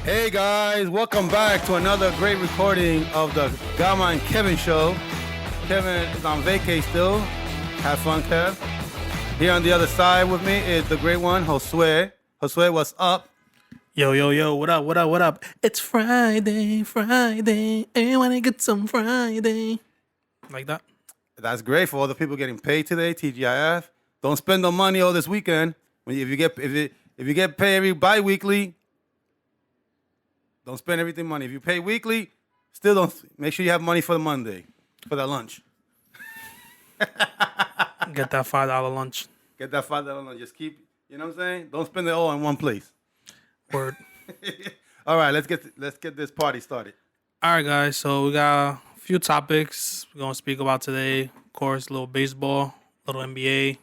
Hey guys, welcome back to another great recording of the Gama and Kevin show. Kevin is on vacay still. Have fun, Kev. Here on the other side with me is the great one, Josue. Josue, what's up? Yo, what up, what up? It's Friday. Everyone get some Friday. Like that? That's great for all the people getting paid today, TGIF. Don't spend no money all this weekend. If you get paid every bi-weekly, don't spend everything money. If you pay weekly, still don't make sure you have money for the Monday, for that lunch. Get that $5 lunch. Get that $5 lunch. Just keep, you know what I'm saying? Don't spend it all in one place. Word. All right, let's get this party started. All right, guys. So we got a few topics we're gonna speak about today. Of course, a little baseball, a little NBA.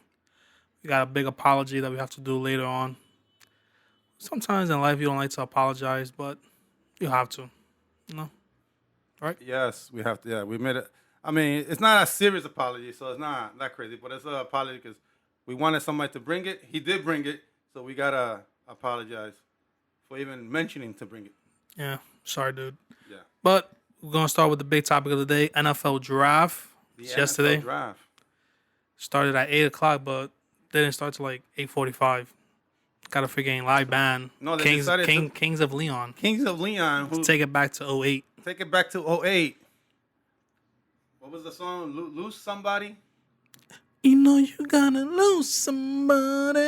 We got a big apology that we have to do later on. Sometimes in life you don't like to apologize, but you have to. Right? Yes, we have to. Yeah, we made it. I mean, it's not a serious apology, so it's not that crazy. But it's an apology because we wanted somebody to bring it. He did bring it, so we gotta apologize for even mentioning to bring it. Yeah. Sorry, dude. Yeah. But we're gonna start with the big topic of the day: NFL draft. It's yesterday. Draft. Started at 8:00, but didn't start till like 8:45. Got a freaking live band. No, they Kings, decided King, Kings of Leon. Kings of Leon. Who, Take it back to 08. Take it back to 08. What was the song? Lose Somebody? You know you gotta lose somebody.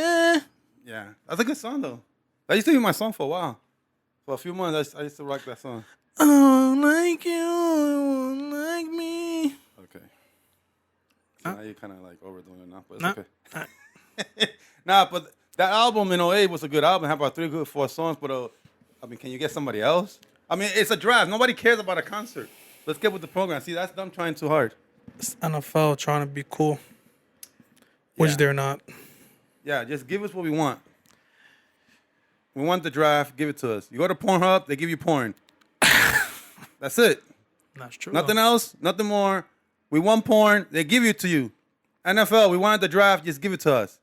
Yeah. That's a good song, though. That used to be my song for a while. For a few months, I used to rock that song. Oh, like you, oh, like me. Okay. So now you're kind of like overdoing it now, but it's Nah. okay. Nah, but that album in 08 was a good album. Had about 3 good 4 songs, but I mean, can you get somebody else? I mean, it's a draft. Nobody cares about a concert. Let's get with the program. See, that's them trying too hard. It's NFL trying to be cool, which Yeah. they're not. Yeah, just give us what we want. We want the draft. Give it to us. You go to Pornhub, they give you porn. That's it. That's true. Nothing else. Nothing more. We want porn. They give it to you. NFL, we wanted the draft. Just give it to us.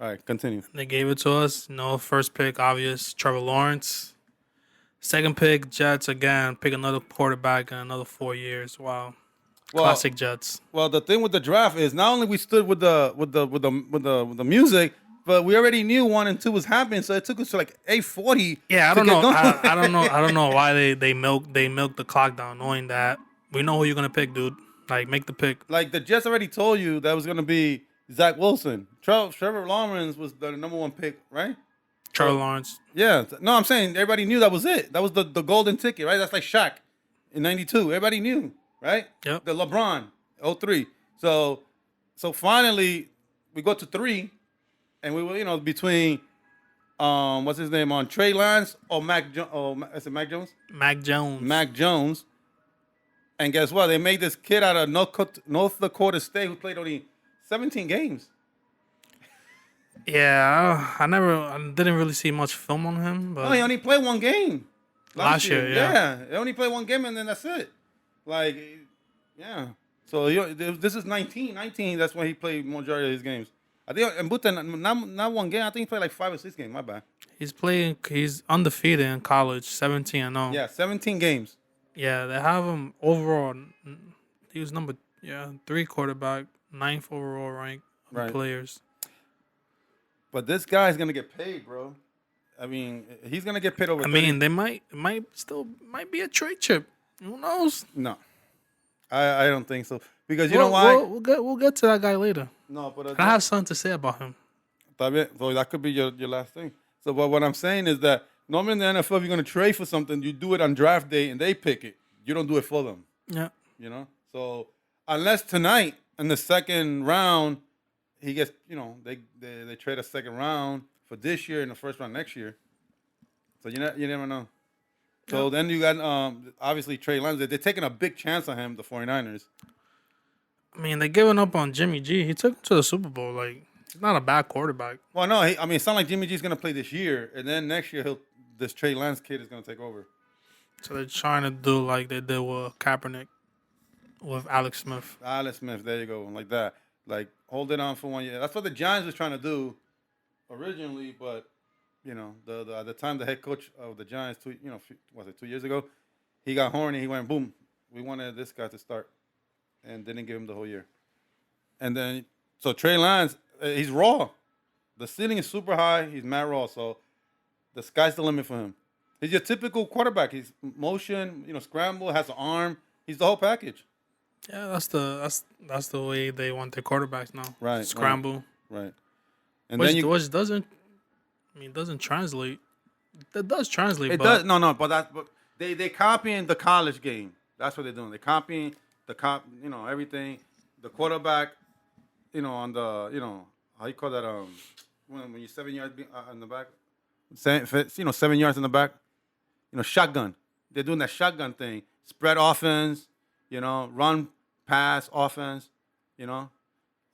All right, continue. They gave it to us. No, first pick, obvious, Trevor Lawrence. Second pick, Jets again. Pick another quarterback in another 4 years. Wow. Well, Classic Jets. Well, the thing with the draft is not only we stood with the music, but we already knew 1 and 2 was happening, so it took us to like 8:40. Yeah, I don't know. I don't know why they milk the clock down, knowing that we know who you're gonna pick, dude. Like, make the pick. Like the Jets already told you that was gonna be Zach Wilson. Trevor Lawrence was the number 1 pick, right? Trevor Lawrence. Yeah. No, I'm saying everybody knew that was it. That was the golden ticket, right? That's like Shaq in '92. Everybody knew, right? Yep. The LeBron 03. So finally we go to 3, and we were between what's his name on Trey Lance or is it Mac Jones? Mac Jones. Mac Jones. And guess what? They made this kid out of North Dakota State who played only 17 games. Yeah, I didn't really see much film on him, but No, he only played 1 game Last year, yeah. He only played 1 game and then that's it. Like, yeah. So this is 19. That's when he played majority of his games. I think and Buta not 1 game. I think he played like 5 or 6 games. My bad. he's undefeated in college, 17-0. Yeah, 17 games. Yeah, they have him overall. He was number 3 quarterback, 9th overall rank of Right. players. But this guy's gonna get paid, bro. I mean, he's gonna get paid over. I mean, they might be a trade chip. Who knows? No, I don't think so. Because you know why? We'll get to that guy later. No, but I have something to say about him. So that could be your last thing. So, but what I'm saying is that normally in the NFL, if you're gonna trade for something, you do it on draft day and they pick it. You don't do it for them. Yeah. You know. So unless tonight in the second round, he gets, they trade a second round for this year and the first round next year. So you never know. So then you got obviously Trey Lance. They're taking a big chance on him, the 49ers. I mean, they're giving up on Jimmy G. He took him to the Super Bowl. Like, he's not a bad quarterback. Well, no, it's not like Jimmy G's gonna play this year, and then next year this Trey Lance kid is gonna take over. So they're trying to do like they did with Kaepernick, with Alex Smith. Alex Smith, there you go, like that. Like hold it on for 1 year. That's what the Giants was trying to do originally, but at the time the head coach of the Giants, was it 2 years ago? He got horny. He went boom. We wanted this guy to start, and didn't give him the whole year. And then so Trey Lance, he's raw. The ceiling is super high. He's mad raw. So the sky's the limit for him. He's your typical quarterback. He's motion, scramble, has an arm. He's the whole package. Yeah, that's the way they want their quarterbacks now. Right. Scramble. Right. And Which, then which doesn't, doesn't translate. That does translate. It but does. No, but they copying the college game. That's what they're doing. They're copying everything. The quarterback, on the, how you call that? When you're 7 yards in the back, 7 yards in the back, shotgun. They're doing that shotgun thing. Spread offense, run, pass, offense,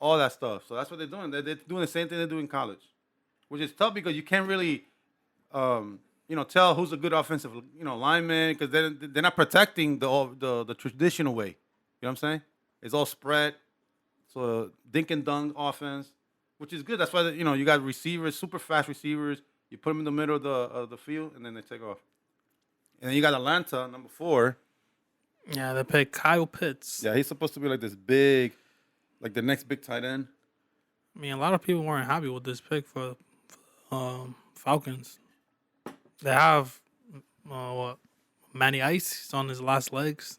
all that stuff. So that's what they're doing. They're doing the same thing they do in college, which is tough because you can't really, tell who's a good offensive, lineman because they're not protecting the traditional way. You know what I'm saying? It's all spread, so dink and dunk offense, which is good. That's why you got receivers, super fast receivers. You put them in the middle of the field and then they take off. And then you got Atlanta, number 4. yeah, they picked Kyle Pitts. Yeah, he's supposed to be like this big, like the next big tight end. A lot of people weren't happy with this pick for Falcons. They have Matty Ice. He's on his last legs.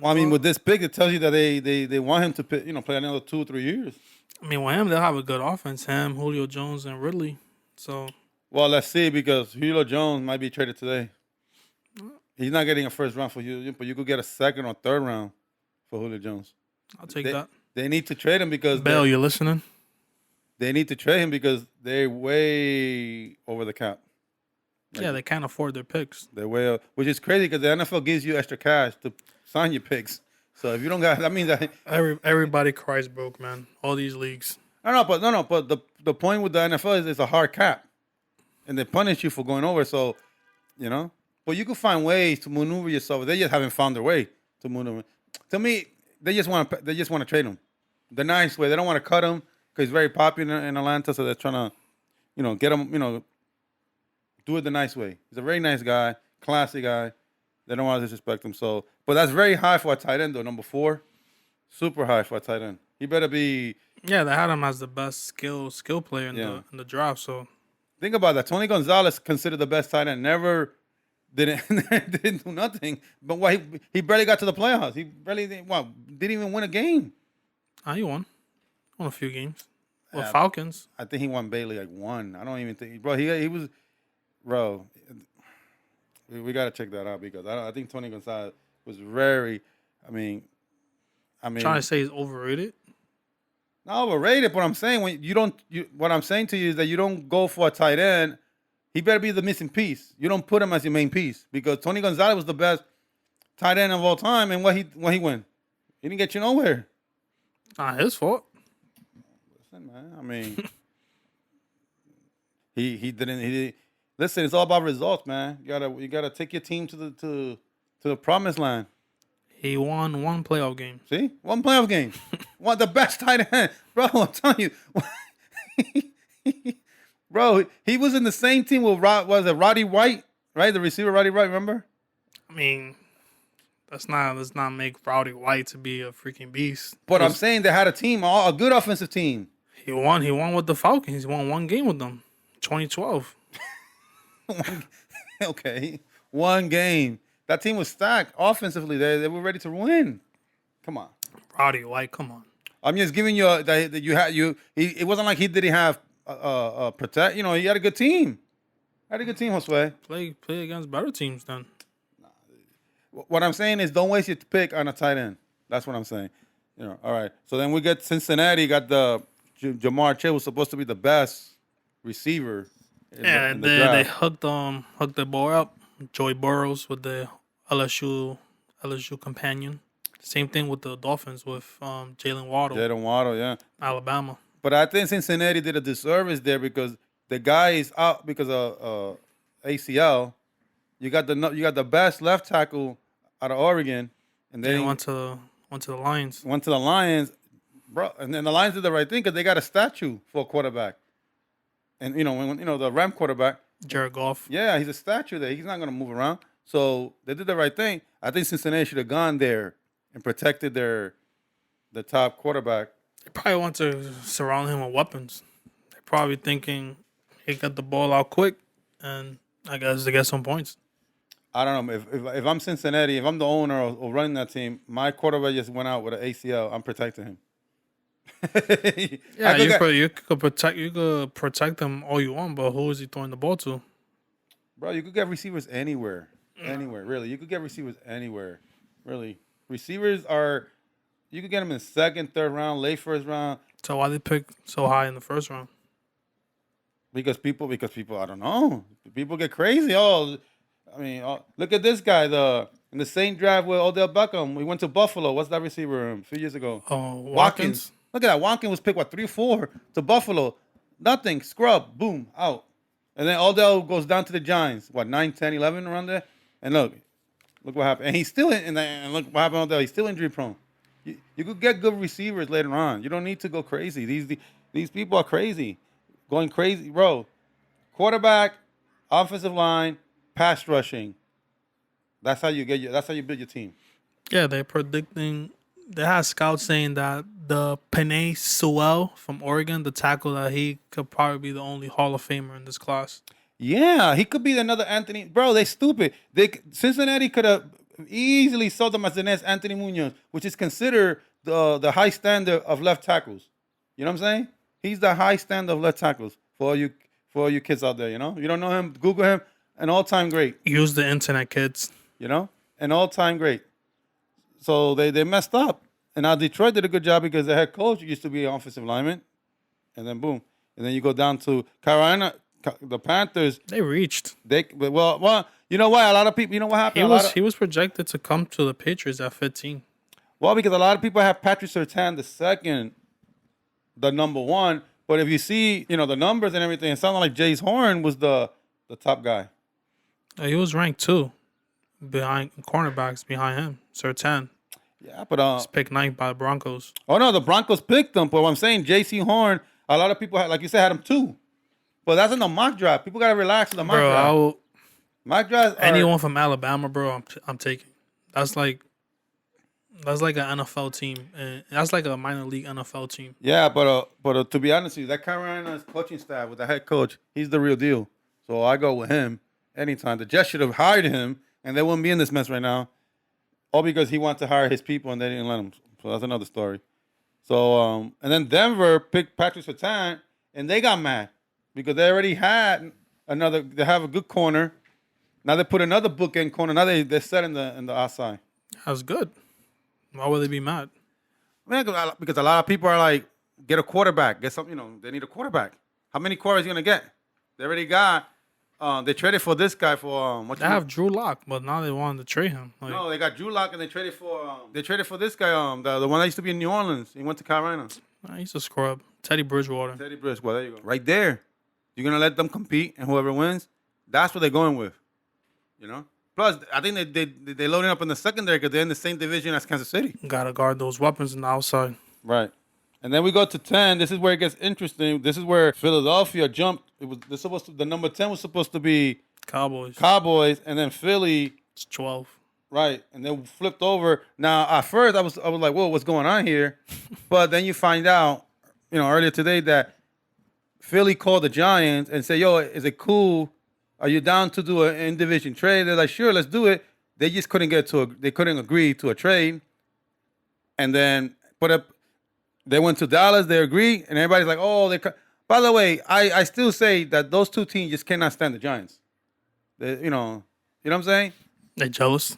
Well, with this pick, it tells you that they want him to play another 2 or 3 years. With him, they'll have a good offense. Him, Julio Jones, and Ridley. So, well, let's see because Julio Jones might be traded today. He's not getting a first round for Julio, but you could get a second or third round for Julio Jones. I'll take that. They need to trade him because Bell, you listening? They need to trade him because they're way over the cap. Yeah, they can't afford their picks. They're way, which is crazy because the NFL gives you extra cash to sign your picks. So if you don't got, that means that everybody cries broke, man. All these leagues. But the point with the NFL is it's a hard cap, and they punish you for going over. So, but you can find ways to maneuver yourself. They just haven't found their way to maneuver. To me, they just want to trade him the nice way. They don't want to cut him because he's very popular in Atlanta. So they're trying to, get him, do it the nice way. He's a very nice guy, classy guy. They don't want to disrespect him. So, but that's very high for a tight end, though. Number 4, super high for a tight end. He better be. Yeah, they had him as the best skill player in the draft. So think about that. Tony Gonzalez considered the best tight end. Never didn't do nothing. But why he barely got to the playoffs. He barely didn't even win a game. He won a few games with Falcons. I think he won Bailey like 1. I don't even think, bro. He was, bro. We got to check that out because I think Tony Gonzalez was very. I mean, trying to say he's overrated. Not overrated, but I'm saying what I'm saying to you is that you don't go for a tight end. He better be the missing piece. You don't put him as your main piece because Tony Gonzalez was the best tight end of all time, and what he win? He didn't get you nowhere. Not his fault. Listen, man. He didn't. Listen, it's all about results, man. You gotta take your team to the promised land. He won 1 playoff game. See? 1 playoff game. One the best tight end. Bro, I'm telling you. Bro, he was in the same team with Roddy White, right? The receiver Roddy White, remember? Let's not make Roddy White to be a freaking beast. But I'm saying they had a team, a good offensive team. He won with the Falcons. He won 1 game with them. 2012. Okay. 1 game. That team was stacked offensively. They were ready to win. Come on. Roddy White, come on. I'm just giving you that you had you. It wasn't like he didn't have protect. He had a good team. Josue. Play against better teams then. What I'm saying is, don't waste your pick on a tight end. That's what I'm saying. All right. So then we get Cincinnati. Got the Jamar Chase was supposed to be the best receiver. They hooked the ball up. Joey Burrows with the LSU companion. Same thing with the Dolphins with Jalen Waddle. Yeah. Alabama. But I think Cincinnati did a disservice there because the guy is out because of ACL. You got the best left tackle out of Oregon, and then went to the Lions. Went to the Lions, bro. And then the Lions did the right thing because they got a statue for a quarterback. And when the Ram quarterback, Jared Goff. yeah, he's a statue there. He's not gonna move around. So they did the right thing. I think Cincinnati should have gone there and protected the top quarterback. They probably want to surround him with weapons. They're probably thinking he got the ball out quick, and I guess they get some points. I don't know if I'm Cincinnati, if I'm the owner or running that team, my quarterback just went out with an ACL. I'm protecting him. Yeah, you could protect him all you want, but who is he throwing the ball to? Bro, you could get receivers anywhere. Anywhere, really. You could get receivers anywhere. Really. Receivers you could get them in second, third round, late first round. So why they pick so high in the first round? Because people, I don't know. People get crazy. Look at this guy. In the same draft with Odell Beckham, we went to Buffalo. What's that receiver a few years ago? Oh, Watkins. Look at that. Watkins was picked, 3-4 to Buffalo. Nothing. Scrub. Boom. Out. And then Odell goes down to the Giants. 9, 10, 11 around there? And look what happened. And he's still and look what happened to Odell. He's still injury prone. You could get good receivers later on. You don't need to go crazy. These people are crazy. Going crazy. Bro, quarterback, offensive line, pass rushing. That's how you build your team. Yeah, they're predicting. They have scouts saying that the Penei Sewell from Oregon, the tackle, that he could probably be the only Hall of Famer in this class. Yeah, he could be another Anthony. Bro, they stupid. Cincinnati could have easily sold them as the next Anthony Munoz, which is considered the high standard of left tackles. You know what I'm saying? He's the high standard of left tackles for all you kids out there. You don't know him? Google him. An all-time great. Use the internet, kids. An all-time great. So they messed up. And now Detroit did a good job because the head coach used to be an offensive lineman. And then boom. And then you go down to Carolina, the Panthers. They reached. Well, you know why? A lot of people, you know what happened? He was projected to come to the Patriots at 15. Well, because a lot of people have Patrick Surtain the second, the number one. But if you see, the numbers and everything, it sounded like Jace Horn was the top guy. He was ranked 2 behind cornerbacks behind him, Surtain. Yeah, but he's picked 9th by the Broncos. Oh no, the Broncos picked him. But what I'm saying, J.C. Horn, a lot of people, like you said, had him 2. But that's in the mock draft. People gotta relax with the mock draft. Mock draft. Anyone from Alabama, bro, I'm taking. That's like an NFL team, and that's like a minor league NFL team. Yeah, but to be honest with you, that Carolina's coaching staff with the head coach, he's the real deal. So I go with him anytime. The Jets should have hired him, and they wouldn't be in this mess right now. All because he wanted to hire his people, and they didn't let him. So that's another story. So and then Denver picked Patrick Surtain, and they got mad because they already had they have a good corner. Now they put another bookend corner. Now they're set in the outside. That's good. Why would they be mad? Because a lot of people are like, get a quarterback. Get some, they need a quarterback. How many quarterbacks you gonna get? They already got. They traded for this guy for they have Drew Lock, but now they wanted to trade him. No, they got Drew Lock and they traded for this guy. The one that used to be in New Orleans. He went to Carolina. He's a scrub. Teddy Bridgewater. There you go. Right there. You're gonna let them compete, and whoever wins, that's what they're going with. Plus, I think they loading up in the secondary because they're in the same division as Kansas City. Gotta guard those weapons on the outside. Right. And then we go to 10. This is where it gets interesting. This is where Philadelphia jumped. The number 10 was supposed to be Cowboys, and then Philly. It's 12. Right, and then flipped over. Now, at first, I was like, "Whoa, what's going on here?" But then you find out, earlier today that Philly called the Giants and said, "Yo, is it cool? Are you down to do an in-division trade?" They're like, "Sure, let's do it." They just couldn't agree to a trade, and then they went to Dallas. They agreed, and everybody's like, "Oh, By the way, I still say that those two teams just cannot stand the Giants. You know what I'm saying? They jealous.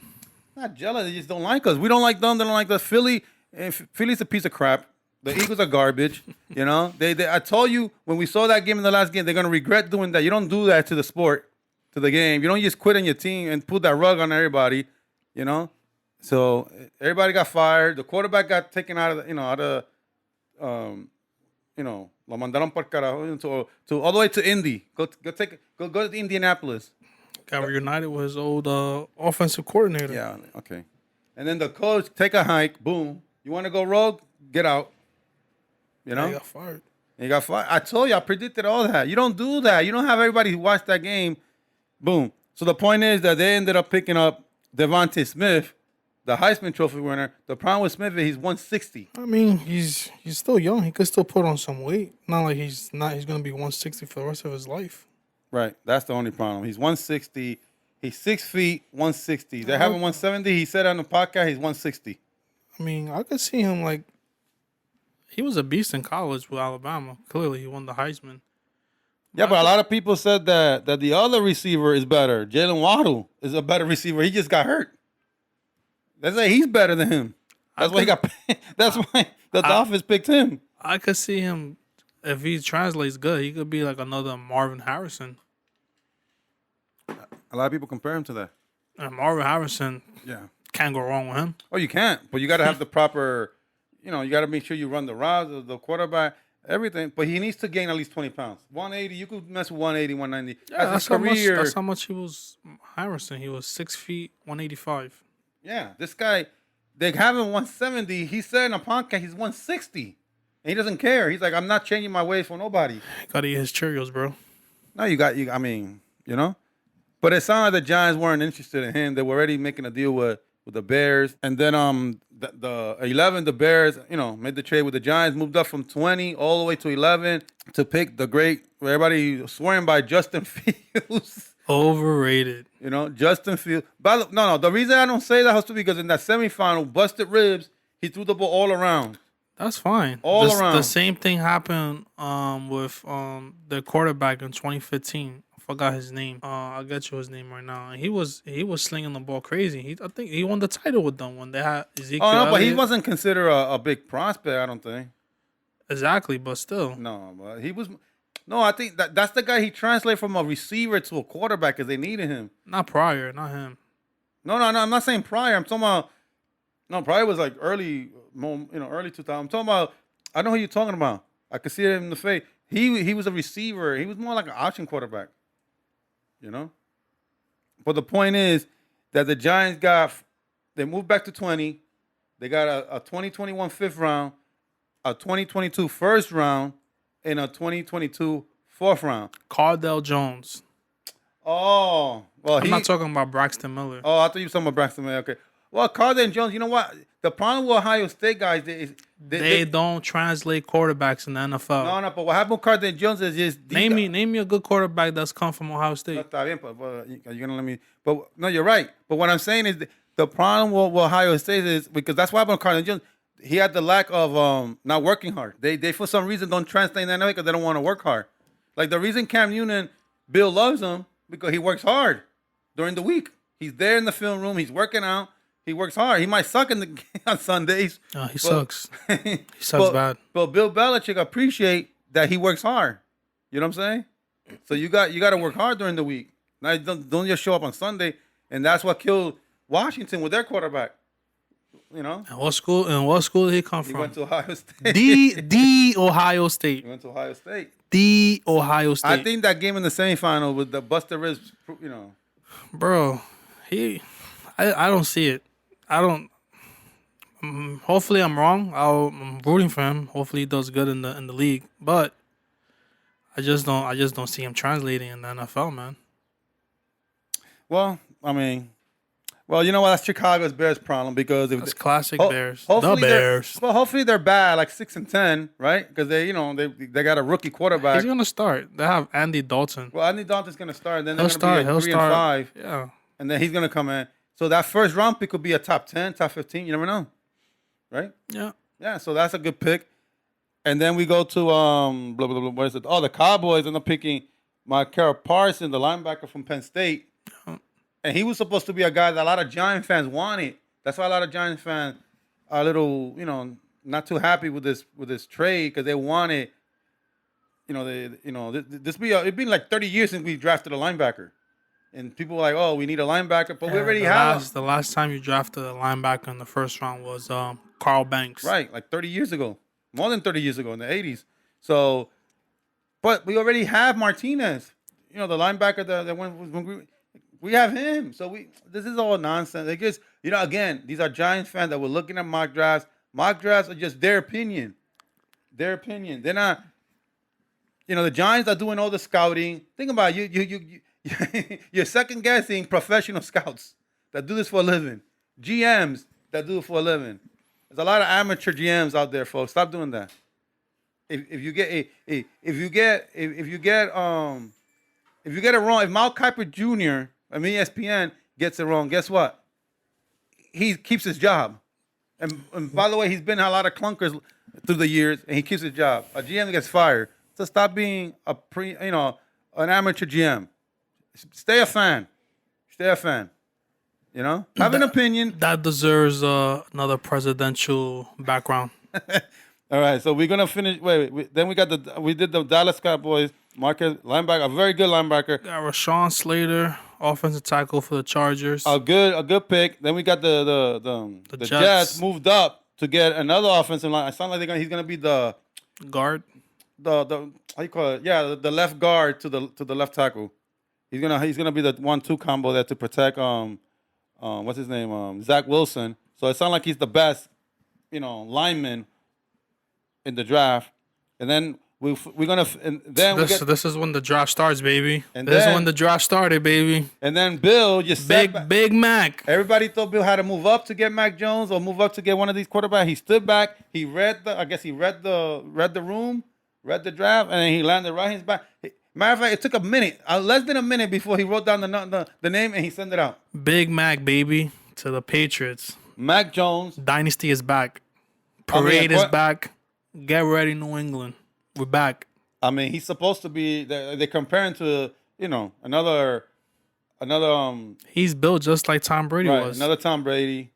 Not jealous. They just don't like us. We don't like them. They don't like us. Philly's a piece of crap. The Eagles are garbage. I told you when we saw that game in the last game, they're gonna regret doing that. You don't do that to the sport, to the game. You don't just quit on your team and put that rug on everybody. So everybody got fired. The quarterback got taken out of lo mandaron por carajo to all the way to Indy. Go to Indianapolis. Got reunited with his old offensive coordinator. Yeah, okay. And then the coach take a hike. Boom. You want to go rogue? Get out. He got fired. And he got fired. I told you, I predicted all that. You don't do that. You don't have everybody who watched that game. Boom. So the point is that they ended up picking up Devontae Smith, the Heisman Trophy winner. The problem with Smith is he's 160. I mean, he's still young. He could still put on some weight. Not like he's gonna be 160 for the rest of his life. Right. That's the only problem. He's 160. He's 6 feet, 160. They're having 170. He said on the podcast he's 160. I mean, I could see him like he was a beast in college with Alabama. Clearly, he won the Heisman. Yeah, but a lot of people said that the other receiver is better. Jalen Waddle is a better receiver. He just got hurt. That's like he's better than him. That's why he got. That's why the Dolphins picked him. I could see him if he translates good. He could be like another Marvin Harrison. A lot of people compare him to that. And Marvin Harrison, Yeah. can't go wrong with him. Oh, you can't. But you got to have the proper. You got to make sure you run the routes, the quarterback, everything. But he needs to gain at least 20 pounds. 180. You could mess with 180, 190. Yeah, that's how much he was. Harrison. He was 6 feet, 185. Yeah, this guy, they have him 170. He said in a podcast he's 160. And he doesn't care. He's like, I'm not changing my ways for nobody. Gotta eat his Cheerios, bro. No, I mean, But it sounded like the Giants weren't interested in him. They were already making a deal with the Bears. And then the 11, the Bears, made the trade with the Giants, moved up from 20 all the way to 11 to pick the great, everybody swearing by Justin Fields. Overrated. Justin Fields. No. The reason I don't say that has to be because in that semifinal, busted ribs, he threw the ball all around. That's fine. All around. The same thing happened with the quarterback in 2015. I forgot his name. I'll get you his name right now. He was slinging the ball crazy. I think he won the title with them when they had Ezekiel. Oh no, but he Elliott. wasn't considered a big prospect. I don't think. Exactly, but still. No, but he was. No, I think that's the guy he translated from a receiver to a quarterback because they needed him. Not Pryor, not him. No. I'm not saying Pryor. I'm talking about. No, Pryor was like early 2000. I'm talking about. I know who you're talking about. I could see it in the face. He was a receiver. He was more like an option quarterback. But the point is that the Giants they moved back to 20. They got a 2021 fifth round, a 2022 first round, and a 2022 fourth round. Cardell Jones. Oh, well, I'm not talking about Braxton Miller. Oh, I thought you were talking about Braxton Miller. Okay. Well, Cardell Jones, you know what? The problem with Ohio State guys is they don't translate quarterbacks in the NFL. No, but what happened with Cardell Jones is just name me a good quarterback that's come from Ohio State. Está bien, but you're gonna let me. But no, you're right. But what I'm saying is the problem with Ohio State is because that's what happened with Cardell Jones. He had the lack of not working hard. They for some reason don't translate that because they don't want to work hard. Like the reason Cam Newton, Bill loves him because he works hard during the week. He's there in the film room. He's working out. He works hard. He might suck on Sundays. He sucks. He sucks bad. But Bill Belichick appreciate that he works hard. You know what I'm saying? So you got to work hard during the week. Now don't just show up on Sunday, and that's what killed Washington with their quarterback. And what school did he come from? He went to Ohio State. The Ohio State. He went to Ohio State. The Ohio State. I think that game in the semifinal with the Buster Ribs, Bro, I don't see it. I don't. Hopefully, I'm wrong. I'm rooting for him. Hopefully, he does good in the league. But I just don't see him translating in the NFL, man. Well, I mean, you know what? That's Chicago's Bears problem because That's classic Bears. The Bears. Well, hopefully they're bad, like 6-10, right? Because they got a rookie quarterback. He's gonna start. They have Andy Dalton. Well, Andy Dalton's gonna start. Then they're gonna be 3-5. Yeah. And then he's gonna come in. So that first round pick could be a top 10, top 15. You never know, right? Yeah. Yeah. So that's a good pick. And then we go to blah blah blah. What is it? Oh, the Cowboys end up picking Micah Parsons, the linebacker from Penn State. Yeah. And he was supposed to be a guy that a lot of Giant fans wanted. That's why a lot of Giant fans are a little, not too happy with this trade because they wanted, it'd been like 30 years since we drafted a linebacker. And people were like, "Oh, we need a linebacker," but we already have. The last time you drafted a linebacker in the first round was Carl Banks. Right, like 30 years ago, more than 30 years ago in the 80s. So, but we already have Martinez. The linebacker that went when we have him. So this is all nonsense. It just again, these are Giants fans that were looking at mock drafts. Mock drafts are just their opinion. Their opinion. They're not. the Giants are doing all the scouting. Think about it. You're second guessing professional scouts that do this for a living. GMs that do it for a living. There's a lot of amateur GMs out there, folks. Stop doing that. If you get it wrong, if Mal Kiper Jr. ESPN gets it wrong, guess what? He keeps his job. And by the way, he's been in a lot of clunkers through the years, and he keeps his job. A GM gets fired. So stop being an amateur GM. Stay a fan. Stay a fan. Have an opinion. That deserves another presidential background. All right, so we're gonna finish. Then we did the Dallas Cowboys. Marcus linebacker, a very good linebacker. Got Rashawn Slater, offensive tackle for the Chargers. A good pick. Then we got the Jets moved up to get another offensive line. It sounds like he's gonna be the guard. The how you call it? Yeah, the left guard to the left tackle. He's gonna be the 1-2 combo there to protect what's his name? Zach Wilson. So it sounds like he's the best, lineman in the draft. And then we're gonna this is when the draft starts, baby. And this is when the draft started, baby. And then Bill Big Mac. Everybody thought Bill had to move up to get Mac Jones or move up to get one of these quarterbacks. He stood back. He read the room, read the draft, and then he landed right in his back. Matter of fact, it took a minute, less than a minute, before he wrote down the name and he sent it out. Big Mac, baby, to the Patriots. Mac Jones. Dynasty is back. Parade is back. Get ready, New England. We're back. He's supposed to be. They're comparing to another. He's built just like Tom Brady was. Another Tom Brady.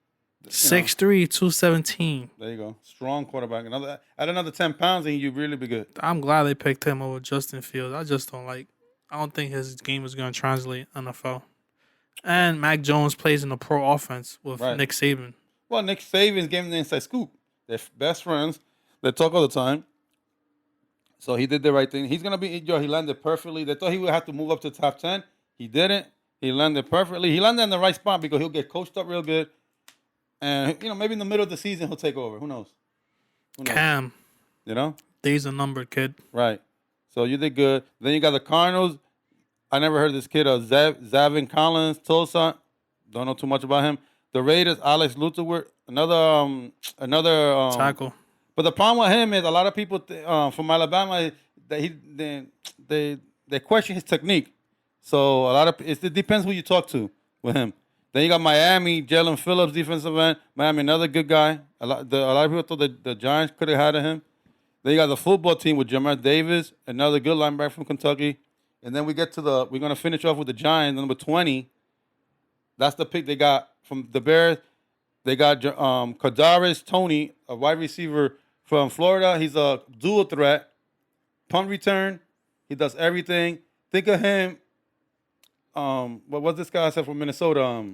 6'3", 217. There you go. Strong quarterback. Add another 10 pounds and you'd really be good. I'm glad they picked him over Justin Fields. I don't think his game is going to translate NFL. And Mac Jones plays in a pro offense with Nick Saban. Well, Nick Saban's giving the inside scoop. They're best friends. They talk all the time. So he did the right thing. He's going to be, he landed perfectly. They thought he would have to move up to top 10. He didn't. He landed perfectly. He landed in the right spot because he'll get coached up real good. And, maybe in the middle of the season, he'll take over. Who knows? Cam. Days are numbered, kid. Right. So you did good. Then you got the Cardinals. I never heard of this kid, Zavin Collins, Tulsa. Don't know too much about him. The Raiders, Alex Lutherworth, another tackle. But the problem with him is a lot of people from Alabama that they question his technique. So it depends who you talk to with him. Then you got Miami, Jalen Phillips, defensive end. Miami, another good guy. A lot of people thought the Giants could have had him. Then you got the football team with Jamar Davis, another good linebacker from Kentucky. And then we're going to finish off with the Giants, number 20. That's the pick they got from the Bears. They got Kadarius Toney, a wide receiver from Florida. He's a dual threat, punt return. He does everything. Think of him. What was this guy I said from Minnesota?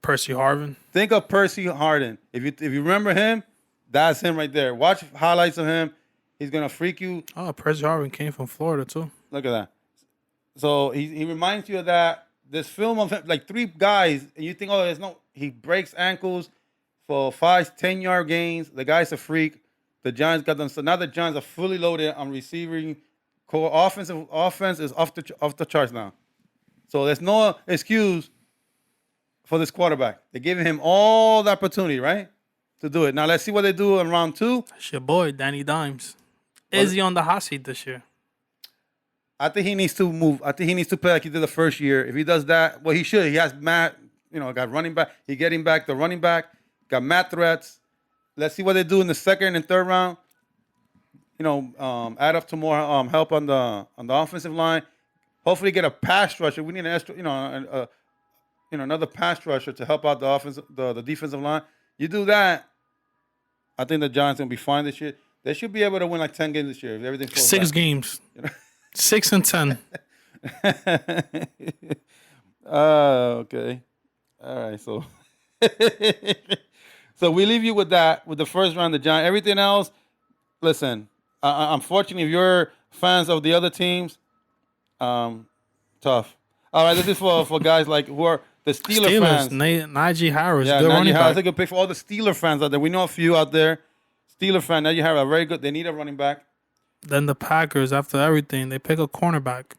Percy Harvin. Think of Percy Harden. If you remember him, that's him right there. Watch highlights of him. He's gonna freak you. Oh, Percy Harvin came from Florida too. Look at that. So he reminds you of that. This film of him, like 3 guys, and you think, he breaks ankles for 5-10 yard gains. The guy's a freak. The Giants got them. So now the Giants are fully loaded on receiving core. Offense is off the charts now. So there's no excuse for this quarterback. They're giving him all the opportunity, right, to do it. Now let's see what they do in round 2. It's your boy, Danny Dimes. Is he on the hot seat this year? I think he needs to move. I think he needs to play like he did the first year. If he does that, well, he should. He has Matt, got running back. He getting back the running back. Got Matt threats. Let's see what they do in the second and third round. Add up to more help on the offensive line. Hopefully, get a pass rusher. We need an extra, another pass rusher to help out the defensive line. You do that, I think the Giants gonna be fine this year. They should be able to win like 10 games this year if everything falls 6 back. games. 6 and 10. Okay. All right. So, so we leave you with that, with the first round, the Giants. Everything else, listen. Unfortunately, if you're fans of the other teams, tough. All right, this is for guys like who are the Steelers fans. Najee Harris, yeah, good running back. That's a good pick for all the Steeler fans out there. We know a few out there. Steeler fan, Najee Harris, are very good. They need a running back. Then the Packers, after everything, they pick a cornerback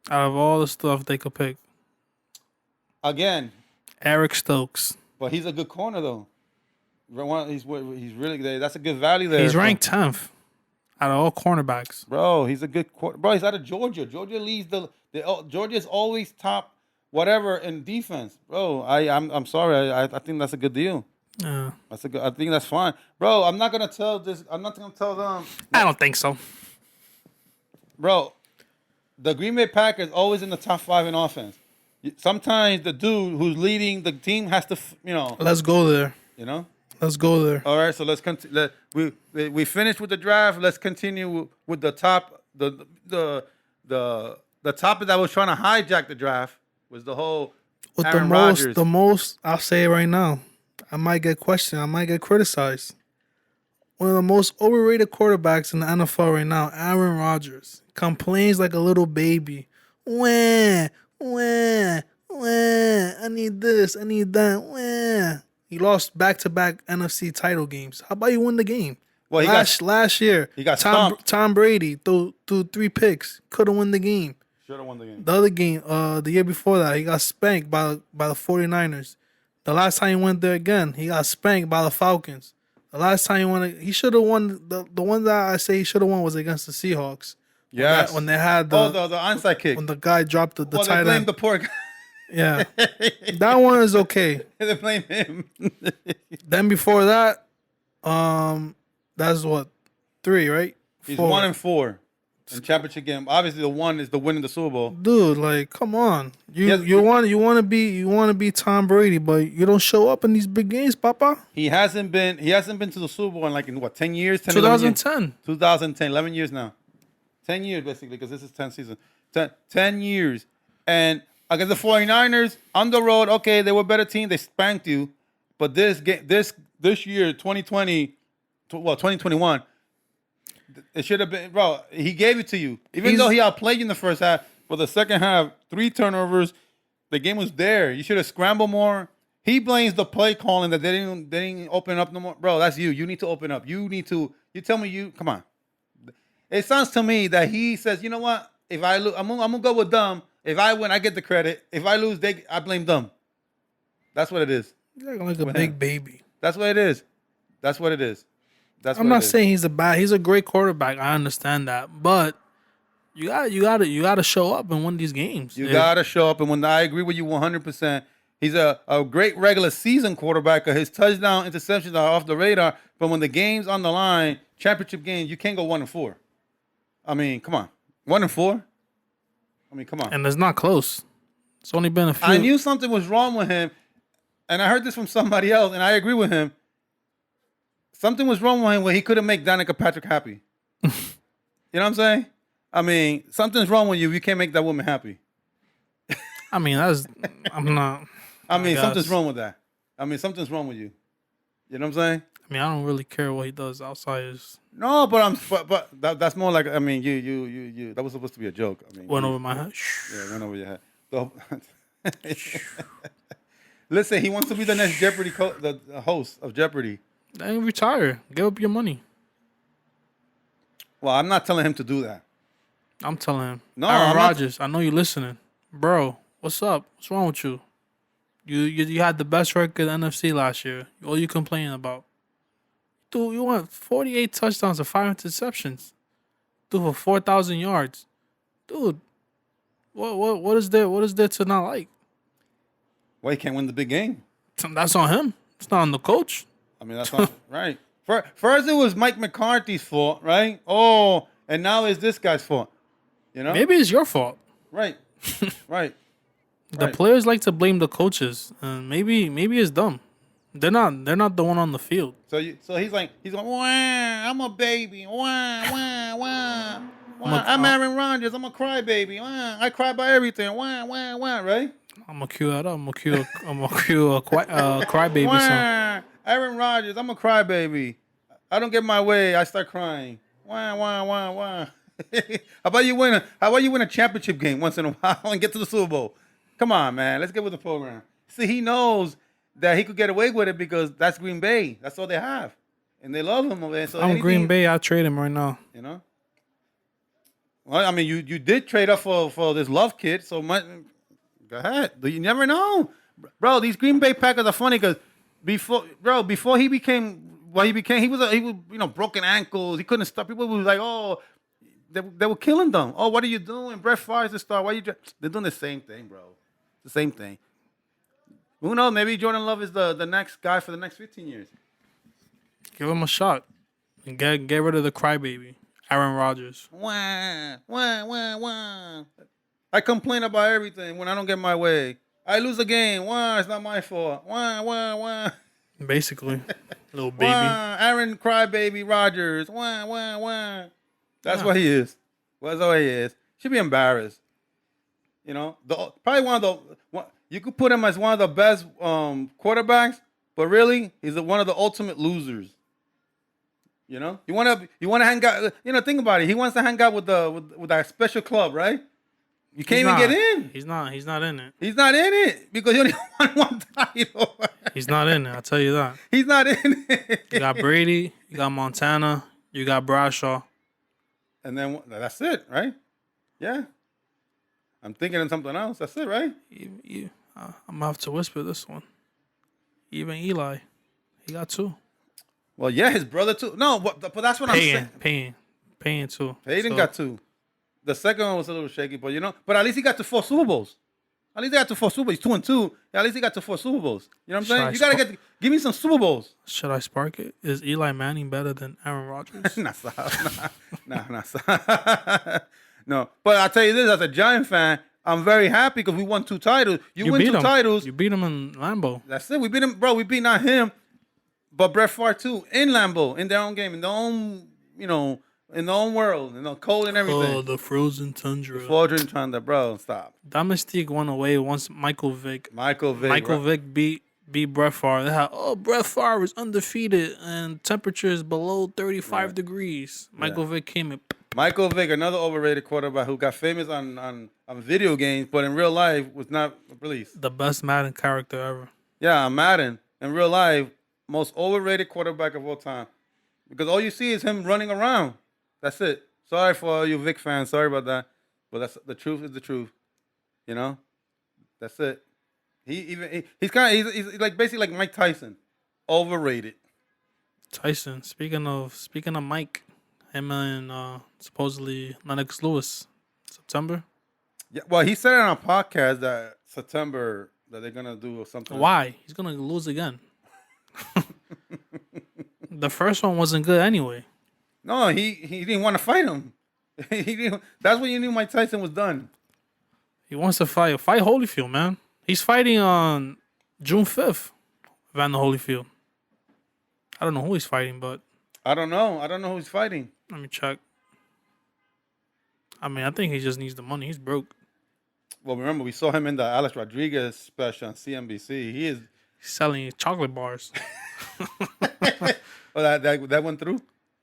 out of all the stuff they could pick. Again, Eric Stokes. but he's a good corner though. He's really good. That's a good value there. He's ranked 10th out of all cornerbacks. Bro, he's a good corner. Bro, he's out of Georgia. Georgia leads Georgia's always top whatever in defense. Bro, I'm sorry. I think that's a good deal. Yeah. I think that's fine. Bro, I'm not gonna tell them. I don't think so. Bro, the Green Bay Packers always in the top 5 in offense. Sometimes the dude who's leading the team has to, Let's go there. Let's go there. All right, so let's continue. We finished with the draft. Let's continue with the top. The topic that was trying to hijack the draft was the whole With Aaron Rodgers. the most, I'll say it right now. I might get questioned. I might get criticized. One of the most overrated quarterbacks in the NFL right now, Aaron Rodgers, complains like a little baby. Wah, wah, wah. I need this. I need that. Wah. He lost back-to-back NFC title games. How about you win the game? Well, last year, he got stomped. Tom Brady threw 3 picks. Couldn't win the game. Should have won the game. The other game, the year before that, he got spanked by the 49ers. The last time he went there again, he got spanked by the Falcons. The last time he won, he should have won. The one that I say he should have won was against the Seahawks. Yes. When they had the onside kick. When the guy dropped the tight they blamed end. the poor guy. Yeah. That one is okay. They blame him. Then before that, that's what, 3, right? He's 4. 1-4 in championship game. Obviously, the one is the win in the Super Bowl. Dude, like, come on. You want to be Tom Brady, but you don't show up in these big games, Papa. He hasn't been to the Super Bowl in what, 10 years? 10, 2010. Years? 2010, 11 years now. 10 years basically, because this is 10 season. 10 years. And against the 49ers on the road, okay, they were a better team. They spanked you. But this year, 2021, it should have been, bro, he gave it to you. Even though he outplayed you in the first half, for the second half, 3 turnovers, the game was there. You should have scrambled more. He blames the play calling that they didn't open up no more. Bro, that's you. You need to open up. You tell me come on. It sounds to me that he says, you know what? If I lose, I'm gonna go with them. If I win, I get the credit. If I lose, I blame them. That's what it is. You're like a big baby. That's what it is. That's what it is. I'm not saying he's a great quarterback. I understand that, but you gotta show up and win these games. You gotta show up and win. I agree with you 100%. He's a great regular season quarterback. His touchdown interceptions are off the radar, but when the game's on the line, championship games, you can't go 1-4. I mean, come on, 1-4. I mean, come on. And it's not close. It's only been a few. I knew something was wrong with him, and I heard this from somebody else, and I agree with him. Something was wrong with him where he couldn't make Danica Patrick happy. You know what I'm saying? I mean, something's wrong with you if you can't make that woman happy. I mean, I'm not. I mean, something's wrong with that. I mean, something's wrong with you. You know what I'm saying? I mean, I don't really care what he does outside his. No, but that's more like, I mean, you. That was supposed to be a joke. I mean, went over my head. Yeah, went over your head. Listen, he wants to be the next Jeopardy, the host of Jeopardy. Then retire. Give up your money. Well, I'm not telling him to do that. I'm telling him. No, Aaron Rodgers, I know you're listening, bro. What's up? What's wrong with you? You had the best record in the NFC last year. What are you complaining about? Dude, you went 48 touchdowns and 5 interceptions. Dude, for 4,000 yards. Dude, what is there to not like? Well, he can't win the big game. That's on him. It's not on the coach. I mean, that's not right. First, it was Mike McCarthy's fault, right? Oh, and now it's this guy's fault. You know? Maybe it's your fault. Right. Right. The players like to blame the coaches, and maybe it's dumb. They're not the one on the field. So he's going, wah, I'm a baby, wah, wah, wah. Wah. I'm Aaron Rodgers, I'm a crybaby, wah. I cry by everything, wah, wah, wah, right? I'm gonna cue that up. I'm gonna cue a crybaby song. Aaron Rodgers, I'm a crybaby. I don't get my way, I start crying. Wah, wah, wah, wah. How about you win a championship game once in a while and get to the Super Bowl? Come on, man. Let's get with the program. See, he knows that he could get away with it because that's Green Bay. That's all they have. And they love him. So I'm Green Bay. I'll trade him right now. You know? Well, I mean, you did trade up for this Love kid, so go ahead. You never know, bro. These Green Bay Packers are funny because before he became what he became, he was broken ankles. He couldn't stop. People was like, oh, they were killing them. Oh, what are you doing? Brett Favre's the star. Why you? They're doing the same thing, bro. The same thing. Who knows? Maybe Jordan Love is the next guy for the next 15 years. Give him a shot and get rid of the crybaby, Aaron Rodgers. Wah, wah, wah, wah. I complain about everything when I don't get my way. I lose a game. Wah, it's not my fault. Wah, wah, wah. Basically, little baby. Wah, Aaron Crybaby Rodgers. Wah, wah, wah. That's what he is. That's what he is. Should be embarrassed. You know, probably one of the. You could put him as one of the best quarterbacks, but really, he's one of the ultimate losers. You know, you want to hang out. You know, think about it. He wants to hang out with that special club, right? You can't even get in. He's not in it. He's not in it because he only won one title. He's not in it. I'll tell you that. He's not in it. You got Brady. You got Montana. You got Bradshaw. And then that's it, right? Yeah. I'm thinking of something else. That's it, right? I'm gonna have to whisper this one. Even Eli, he got 2. Well, yeah, his brother too. No, but that's what I'm saying. Paying too. Peyton got 2. The second one was a little shaky, but but at least he got to 4 Super Bowls. At least he got to 4 Super Bowls. He's 2-2. At least he got to 4 Super Bowls. You know what I'm saying? You gotta give me some Super Bowls. Should I spark it? Is Eli Manning better than Aaron Rodgers? Nah. No, but I'll tell you this: as a Giant fan, I'm very happy because we won 2 titles. You win 2 titles. You beat him in Lambeau. That's it. We beat him, bro. We beat not him, but Brett Favre too in Lambeau, in their own game, in their own, in their own world, cold and everything. Oh, the frozen tundra. The frozen tundra, bro. Stop. That mystique went away once Michael Vick beat Brett Favre. They had, Brett Favre is undefeated and temperatures below 35 degrees. Michael Vick came in. Michael Vick, another overrated quarterback who got famous on video games, but in real life was not released. The best Madden character ever. Yeah, Madden. In real life, most overrated quarterback of all time. Because all you see is him running around. That's it. Sorry for all you Vic fans. Sorry about that. But that's the truth is the truth. You know? That's it. He's like basically like Mike Tyson. Overrated. Tyson. Speaking of Mike, him and supposedly Lennox Lewis. September? Yeah, well, he said it on a podcast that September that they're gonna do something. Why? He's gonna lose again. The first one wasn't good anyway. No, he didn't want to fight him. He didn't. That's when you knew Mike Tyson was done. He wants to fight. Fight Holyfield, man. He's fighting on June 5th. Evander Holyfield. I don't know who he's fighting, but I don't know who he's fighting. Let me check. I mean, I think he just needs the money. He's broke. Well, remember we saw him in the Alex Rodriguez special on CNBC. He's selling chocolate bars. Oh, that went through?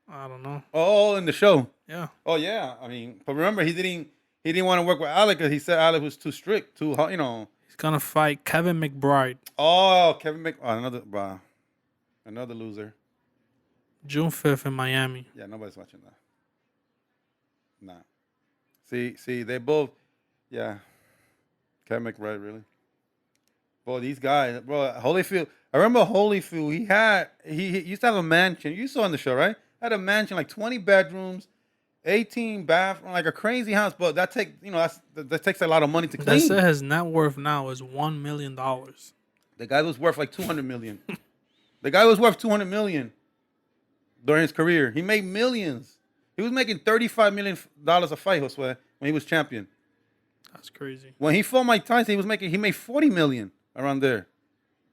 I don't know. Oh, in the show. Yeah. Oh yeah. I mean, but remember he didn't want to work with Alex because he said Alex was too strict, too hot. He's gonna fight Kevin McBride. Oh, another loser. June 5th in Miami. Yeah, nobody's watching that. Nah. See, they both. Yeah. Kevin McBride, really. Bro, these guys, bro, Holyfield. I remember Holyfield. He used to have a mansion. You saw on the show, right? Had a mansion, like 20 bedrooms, 18 bathrooms, like a crazy house. But that takes a lot of money to clean. They said his net worth now is $1 million. The guy was worth like $200 million. The guy was worth $200 million during his career. He made millions. He was making $35 million a fight, Josue, when he was champion. That's crazy. When he fought Mike Tyson, he made $40 million around there.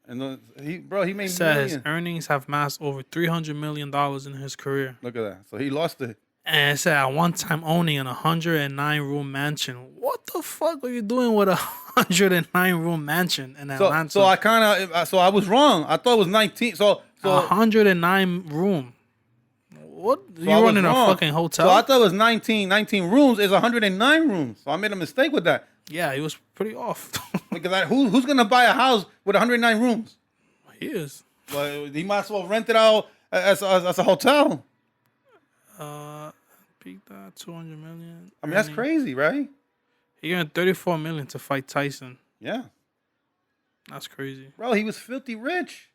And he made millions. His earnings have amassed over $300 million in his career. Look at that. So he lost it. And it said at one time owning an 109-room mansion. What the fuck are you doing with a 109-room mansion in Atlanta? So I was wrong. I thought it was 19. So 109 room. What? You running a fucking hotel? So I thought it was 19 rooms. It's 109 rooms. So I made a mistake with that. Yeah, he was pretty off. Because who's gonna buy a house with 109 rooms? He is. Well, he might as well rent it out as a hotel. peaked at 200 million. I mean, that's earning- crazy, right? He earned 34 million to fight Tyson. Yeah. That's crazy. Bro, he was filthy rich.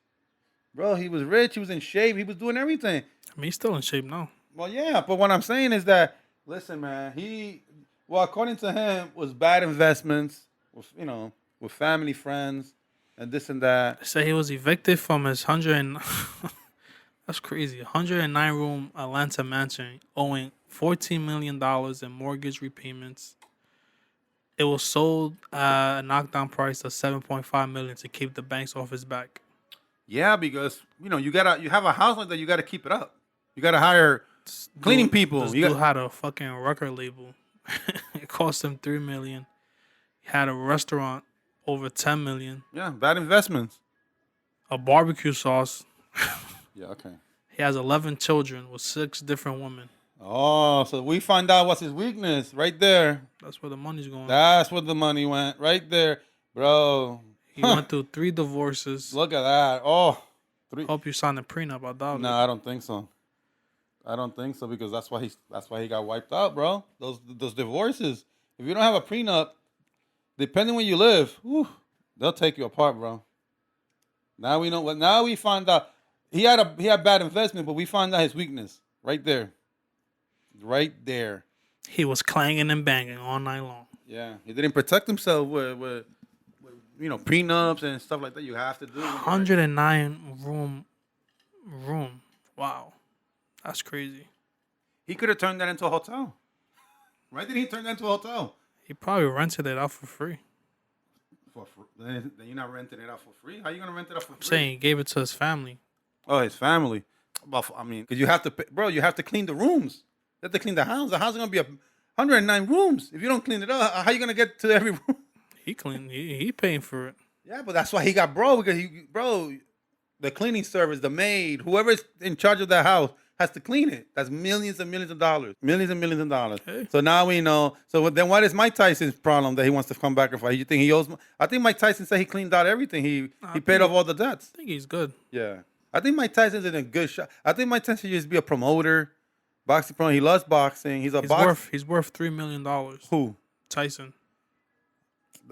Bro, he was rich. He was in shape. He was doing everything. I mean, he's still in shape now. Well, yeah, but what I'm saying is that, listen, man, according to him, was bad investments, with family, friends, and this and that. They say he was evicted from his 100 and that's crazy. 109 room Atlanta mansion, owing $14 million in mortgage repayments. It was sold at a knockdown price of $7.5 million to keep the banks off his back. Yeah, because you have a house like that, you gotta keep it up. You gotta hire cleaning people. This dude had a fucking record label. It cost him $3 million. He had a restaurant over $10 million. Yeah, bad investments. A barbecue sauce. Yeah, okay. He has 11 children with 6 different women. Oh, so we find out what's his weakness right there. That's where the money's going. That's where the money went right there, bro. He went through 3 divorces. Look at that. Oh, 3. Hope you signed a prenup. I doubt No, it. I don't think so. I don't think so because that's why he got wiped out, bro. Those divorces. If you don't have a prenup, depending where you live, they'll take you apart, bro. Now we know what. Now we find out he had bad investment, but we find out his weakness right there. Right there. He was clanging and banging all night long. Yeah, he didn't protect himself with prenups and stuff like that. You have to do 109 room. Wow, that's crazy. He could have turned that into a hotel. Why didn't he turn that into a hotel? He probably rented it out for free. Then you're not renting it out for free. How you gonna rent it out for free? I'm saying he gave it to his family. Oh, his family. Because you have to, bro. You have to clean the rooms. You have to clean the house. The house is gonna be 109 rooms. If you don't clean it up, how you gonna get to every room? He cleaned. He paying for it. Yeah, but that's why he got broke because the cleaning service, the maid, whoever's in charge of that house has to clean it. That's millions and millions of dollars. Millions and millions of dollars. Hey. So now we know. So then what is Mike Tyson's problem that he wants to come back and fight? You think he owes? I think Mike Tyson said he cleaned out everything. He paid off all the debts. I think he's good. Yeah. I think Mike Tyson's in a good shot. I think Mike Tyson should just be a promoter. Boxing promoter. He loves boxing. He's worth $3 million. Who? Tyson.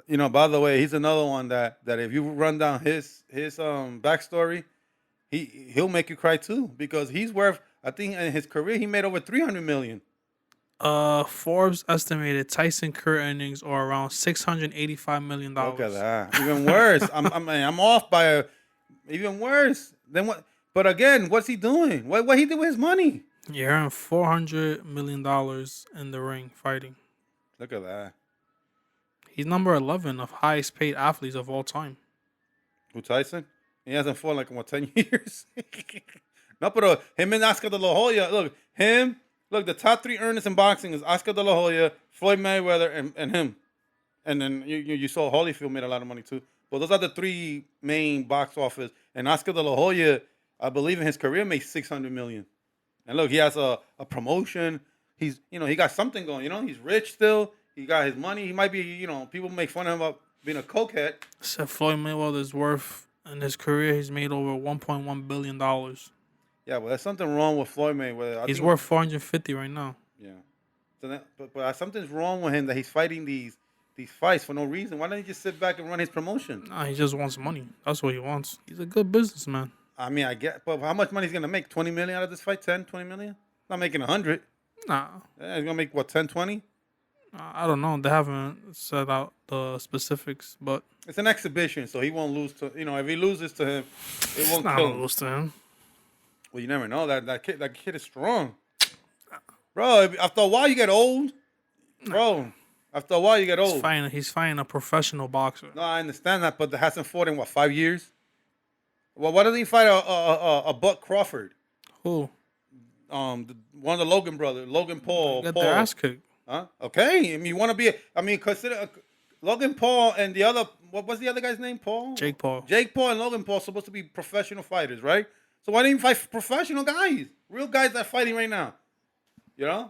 By the way, he's another one that if you run down his backstory, he'll make you cry too because he's worth. I think in his career he made over $300 million. Forbes estimated Tyson career earnings are around $685 million. Look at that. Even worse. I'm off by even worse. Then what? But again, what's he doing? What he did with his money? He earned $400 million in the ring fighting. Look at that. He's number 11 of highest paid athletes of all time. Who, Tyson? He hasn't fought like 10 years. No, but him and Oscar de la Hoya. Look, the top 3 earners in boxing is Oscar de la Hoya, Floyd Mayweather, and him. And then you saw Holyfield made a lot of money too. But those are the 3 main box office. And Oscar de la Hoya, I believe in his career, made $600 million. And look, he has a promotion. He's he got something going. He's rich still. He got his money. He might be people make fun of him about being a cokehead. Said Floyd Mayweather's worth in his career, he's made over $1.1 billion. Yeah, but there's something wrong with Floyd Mayweather. He's worth 450 right now. Yeah. So but something's wrong with him that he's fighting these fights for no reason. Why don't he just sit back and run his promotion? Nah, he just wants money. That's what he wants. He's a good businessman. I mean, I get, but how much money is he gonna make? 20 million out of this fight? 10, 20 million? Not making 100. Nah. Yeah, he's gonna make what, 10, 20? I don't know. They haven't set out the specifics, but it's an exhibition, so he won't lose to. If he loses to him, it won't not kill him. lose to him. Well, you never know. That kid is strong, bro. After a while, you get old, bro. After a while, you get old. He's fighting a professional boxer. No, I understand that, but hasn't fought in 5 years? Well, why doesn't he fight a Buck Crawford? Who? One of the Logan brothers, Logan Paul. Get their ass kicked. Huh? Okay. I mean, you want to be. Consider Logan Paul and the other. What was the other guy's name? Paul. Jake Paul. Jake Paul and Logan Paul supposed to be professional fighters, right? So why didn't you fight professional guys, real guys that are fighting right now?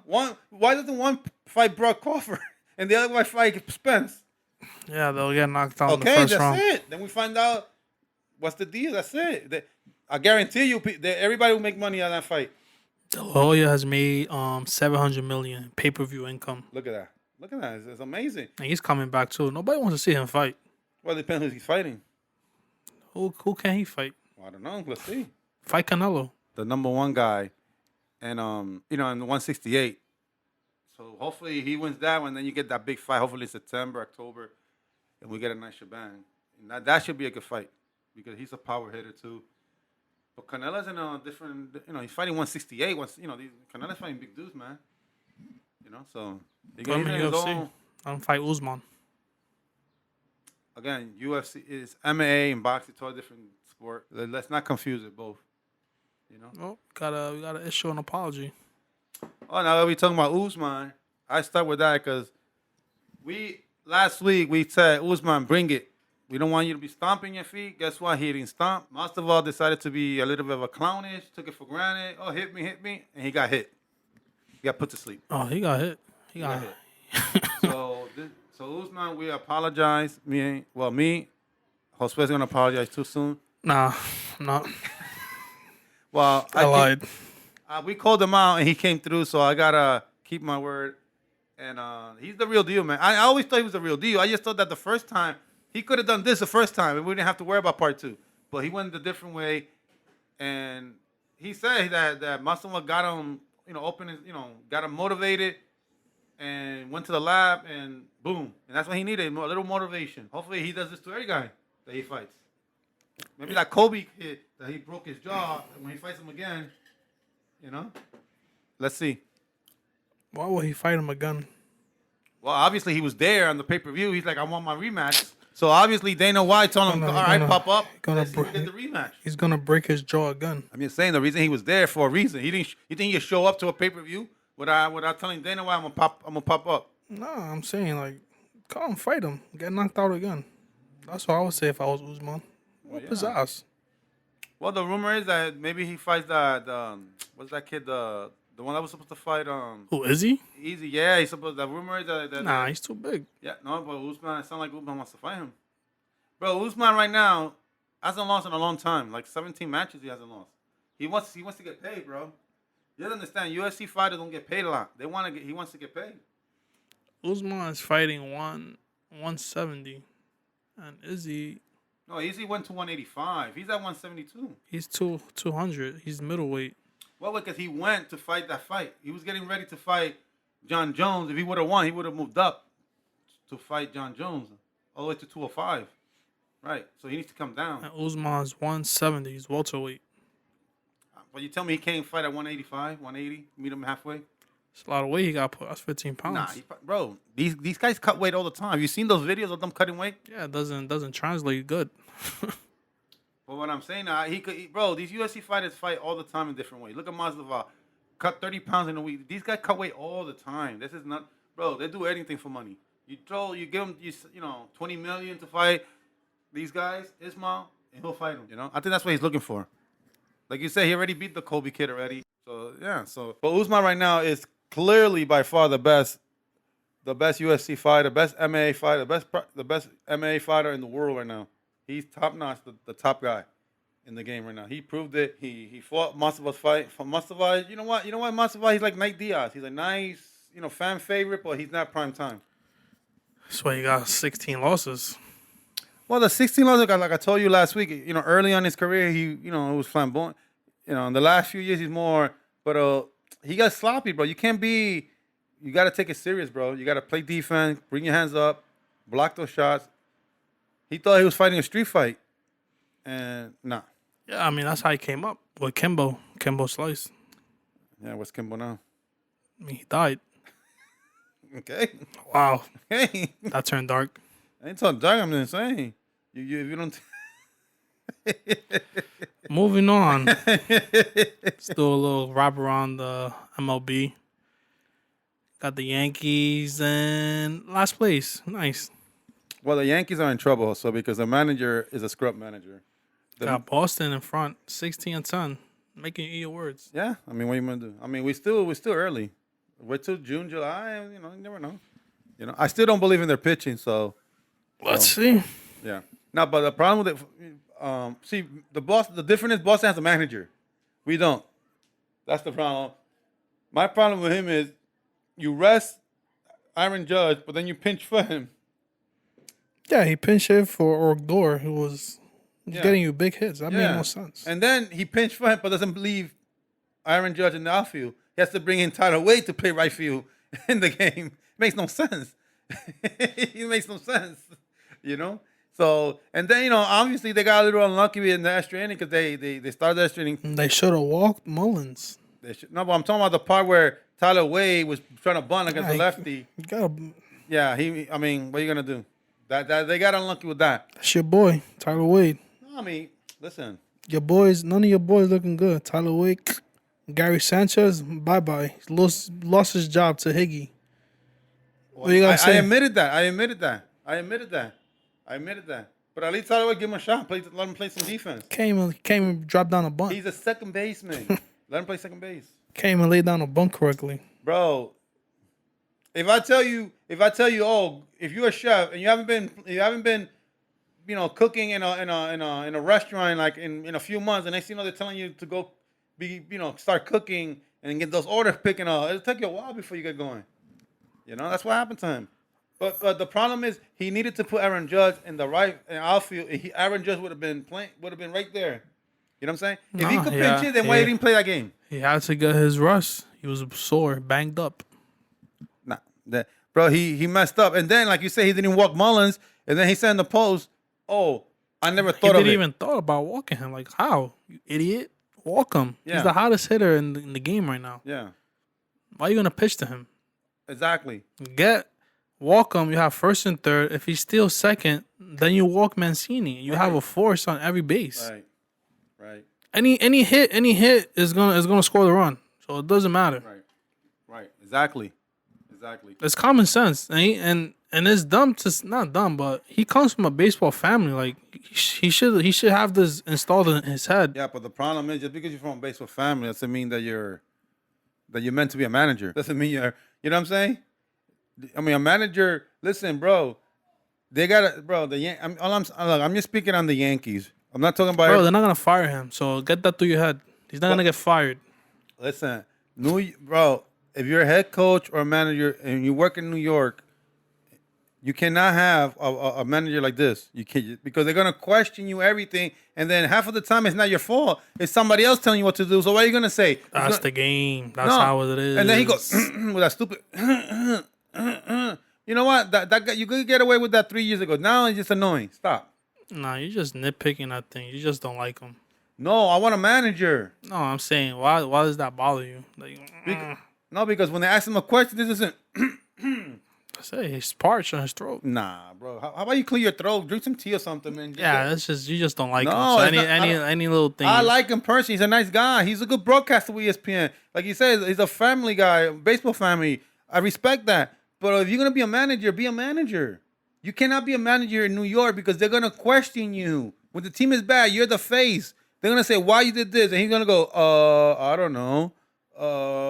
Why doesn't one fight Brock Crawford and the other one fight Spence? Yeah, they'll get knocked out in the Okay, first that's round. it. Then we find out what's the deal. That's it. I guarantee you, everybody will make money on that fight. De La Hoya has made 700 million pay-per-view income, Look at that. Look at that. It's amazing. and he's coming back too. Nobody wants to see him fight. Well, it depends who he's fighting. Who can he fight? Well, I don't know. Let's see. Fight Canelo. The number one guy, and in the 168. So hopefully he wins that one. Then you get that big fight. Hopefully September, October, and we get a nice shebang. And that should be a good fight because he's a power hitter too. But Canelo's in a different. He's fighting 168. Canelo's fighting big dudes, man. So Put him in UFC. I'm fight Usman. Again, UFC is MMA and boxing, totally different sport. Let's not confuse it both. Oh, we gotta issue an apology. Oh, now that we talking about Usman, I start with that because last week we said, Usman, bring it. We don't want you to be stomping your feet. Guess what? He didn't stomp. Mustafa decided to be a little bit of a clownish, took it for granted. Oh, hit me, and he got hit. He got put to sleep. Oh, he got hit. He got hit. So Usman, we apologize. Me, Josue's gonna apologize too soon. Nah, I'm not. Well, I lied. We called him out and he came through, so I gotta keep my word. And he's the real deal, man. I always thought he was the real deal. I just thought that the first time he could have done this the first time, and we didn't have to worry about part two. But he went a different way, and he said that Mustafa got him, got him motivated, and went to the lab, and boom, and that's what he needed, a little motivation. Hopefully, he does this to every guy that he fights. Maybe that Kobe kid that he broke his jaw, and when he fights him again, let's see. Why would he fight him again? Well, obviously he was there on the pay-per-view. He's like, I want my rematch. So obviously Dana White told him, all right, pop up. Let's get the rematch. He's gonna break his jaw again. I'm just saying the reason he was there for a reason. He didn't. You think he show up to a pay-per-view without telling Dana White I'm gonna pop up? No, I'm saying like, come fight him, get knocked out again. That's what I would say if I was Usman. Whoop his ass. Well, the rumor is that maybe he fights the what's that kid the one that was supposed to fight Who is he? Easy, yeah. He's supposed. The rumor is that nah, he's too big. Yeah, no, but Usman. It sounds like Usman wants to fight him. Bro, Usman right now hasn't lost in a long time. Like 17 matches he hasn't lost. He wants to get paid, bro. You don't understand. UFC fighters don't get paid a lot. He wants to get paid. Usman is fighting 170, and Izzy. No, Izzy went to 185. He's at 172. He's 200. He's middleweight. Well, because he went to fight that fight. He was getting ready to fight John Jones. If he would have won, he would have moved up to fight John Jones all the way to 205. Right. So he needs to come down. And Usman's 170. He's welterweight. But you tell me he can't fight at 185, 180, meet him halfway? It's a lot of weight he got put. That's 15 pounds. Nah, bro, these guys cut weight all the time. Have you seen those videos of them cutting weight? Yeah, it doesn't translate good. But what I'm saying now, these UFC fighters fight all the time in different ways. Look at Mustafa, cut 30 pounds in a week. These guys cut weight all the time. This is not, bro. They do anything for money. You give them, 20 million to fight these guys, Ismail, and he'll fight them. I think that's what he's looking for. Like you said, he already beat the Kobe kid already. So yeah. But Usman right now is clearly by far the best UFC fighter, best MMA fighter, the best MMA fighter in the world right now. He's top notch, the top guy in the game right now. He proved it. He fought Mustafa's fight. For Mustafa, you know what? Mustafa, he's like Nate Diaz. He's a nice, fan favorite, but he's not prime time. That's why he got 16 losses. Well, the 16 losses, like I told you last week, early on in his career, it was flamboyant. In the last few years, he's more, but he got sloppy, bro. You got to take it serious, bro. You got to play defense, bring your hands up, block those shots. He thought he was fighting a street fight, and nah. Yeah, I mean, that's how he came up with Kimbo Slice. Yeah, what's Kimbo now? I mean, he died. Okay. Wow. Hey. That turned dark. I ain't talking dark, I'm just saying. If you don't... Moving on. Let's do a little wrap around the MLB. Got the Yankees in last place. Nice. Well, the Yankees are in trouble, because the manager is a scrub manager. Got Boston in front, 16-10, making you eat your words. Yeah, I mean, what are you gonna do? I mean, we're still early. We're till June, July. You never know. I still don't believe in their pitching. So let's see. Yeah. No, but the problem with it, the difference is Boston has a manager. We don't. That's the problem. My problem with him is you rest Aaron Judge, but then you pinch for him. Yeah, he pinch hit for Orgdor, who was Yeah. getting you big hits. That made Yeah. no sense. And then he pinched for him, but doesn't leave Aaron Judge in the outfield. He has to bring in Tyler Wade to play right field in the game. Makes no sense. It makes no sense. You know? So, and then, obviously they got a little unlucky in the extra inning because they started the extra inning. They should have walked Mullins. No, but I'm talking about the part where Tyler Wade was trying to bunt against the lefty. You gotta, Yeah, I mean, what are you going to do? That they got unlucky with that. that's your boy, Tyler Wade. I mean, listen. Your boys, none of your boys looking good. Tyler Wade, Gary Sanchez, bye-bye. He lost his job to Higgy. What you gotta say? I admitted that. But at least Tyler Wade give him a shot. Let him play some defense. Came and dropped down a bunt. He's a second baseman. Let him play second base. Came and laid down a bunt correctly. Bro, if I tell you, oh, if you're a chef and you haven't been, cooking in a restaurant like in a few months, and next thing you know they're telling you to go start cooking and get those orders picking up. It'll take you a while before you get going. That's what happened to him. But the problem is he needed to put Aaron Judge in the right outfield. Aaron Judge would have been right there. You know what I'm saying? If he could pinch it, then why didn't he play that game? He had to get his rust. He was sore, banged up. Nah, bro, he messed up. And then, like you said, he didn't walk Mullins, and then he said in the post, "Oh, I never thought of it." He didn't even thought about walking him. Like, how? You idiot. Walk him. Yeah. He's the hottest hitter in the game right now. Yeah. Why are you going to pitch to him? Exactly. Walk him. You have first and third. If he steals second, then you walk Mancini. You have a force on every base. Right. Any hit is gonna score the run. So it doesn't matter. Right. Exactly. It's common sense, and it's dumb not dumb, but he comes from a baseball family. Like he should have this installed in his head. Yeah, but the problem is just because you're from a baseball family doesn't mean that you're meant to be a manager. Doesn't mean you're. You know what I'm saying? I mean, a manager. Listen, bro. They got it, bro. I'm just speaking on the Yankees. I'm not talking about. Bro, they're not gonna fire him. So get that through your head. He's not gonna get fired. Listen, bro. If you're a head coach or a manager and you work in New York, you cannot have a manager like this. You can't, because they're gonna question you everything, and then half of the time it's not your fault. It's somebody else telling you what to do. So what are you gonna say? That's the game. That's how it is. And then he goes with that stupid. You know what? That guy, you could get away with that 3 years ago. Now it's just annoying. Stop. Nah, you're just nitpicking that thing. You just don't like him. No, I want a manager. No, I'm saying why does that bother you? Like, No, because when they ask him a question, this isn't. I say he's parched on his throat. Nah, bro. How about you clear your throat, drink some tea or something, man? Yeah, that's just you just don't like him. No, So it's not- any little thing. I like him personally. He's a nice guy. He's a good broadcaster with ESPN. Like he says, he's a family guy, baseball family. I respect that. But if you're gonna be a manager, be a manager. You cannot be a manager in New York because they're gonna question you. When the team is bad, you're the face. They're gonna say, "Why you did this?" And he's gonna go, I don't know.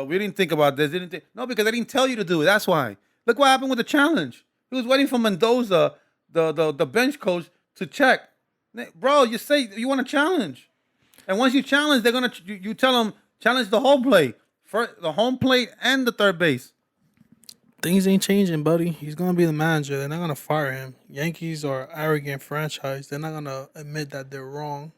We didn't think about this. No, because I didn't tell you to do it. That's why. Look what happened with the challenge. He was waiting for Mendoza, the bench coach, to check. Bro, you say you want to challenge, and once you challenge, they're gonna you tell them challenge the whole plate, first the home plate and the third base. Things ain't changing, buddy. He's gonna be the manager. They're not gonna fire him. Yankees are an arrogant franchise. They're not gonna admit that they're wrong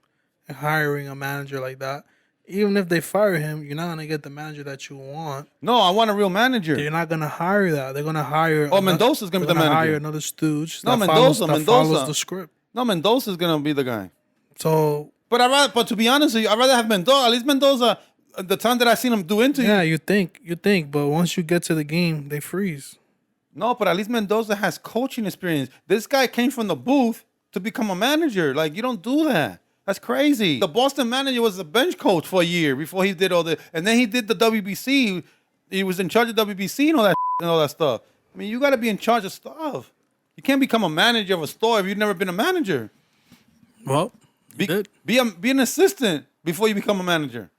in hiring a manager like that. Even if they fire him, you're not gonna get the manager that you want. No, I want a real manager. They're not gonna hire that. They're gonna hire. Mendoza's gonna be the manager. Hire another stooge. No, that Mendoza follows the script. No, Mendoza's gonna be the guy. So, but to be honest with you, I'd rather have Mendoza. At least Mendoza, the time that I seen him do into yeah, you think, but once you get to the game, they freeze. No, but at least Mendoza has coaching experience. This guy came from the booth to become a manager. Like, you don't do that. That's crazy. The Boston manager was a bench coach for a year before he did all the, and then he did the WBC. He was in charge of WBC and all that stuff. I mean, you got to be in charge of stuff. You can't become a manager of a store if you've never been a manager. Well, be an assistant before you become a manager.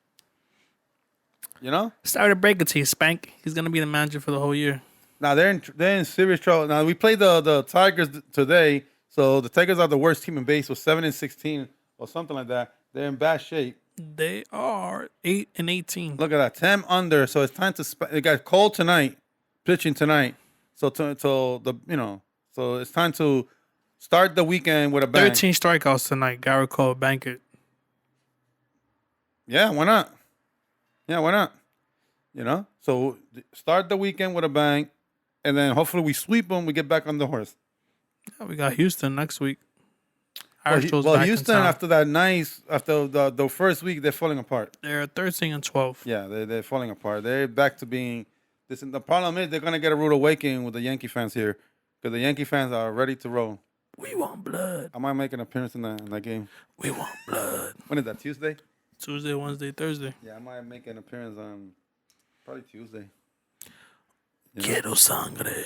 You know? Sorry to break it to you, Spank. He's gonna be the manager for the whole year. Now they're in serious trouble. Now we played the Tigers today, so the Tigers are the worst team in baseball, 7-16 or something like that. They're in bad shape. They are 8-18. Look at that, 10 under. So it's time to. It got cold tonight, pitching tonight. So so it's time to start the weekend with a bang. 13 strikeouts tonight. Garrett Cole, bank it. Yeah, why not? Yeah, why not? So start the weekend with a bang, and then hopefully we sweep them. We get back on the horse. Yeah, we got Houston next week. Well, Houston after the first week they're falling apart. They're 13-12. Yeah, they're falling apart. They're back to being this. The problem is they're gonna get a rude awakening with the Yankee fans here, because the Yankee fans are ready to roll. We want blood. I might make an appearance in that game. We want blood. When is that? Tuesday? Tuesday, Wednesday, Thursday. Yeah, I might make an appearance on probably Tuesday. Quiero sangre.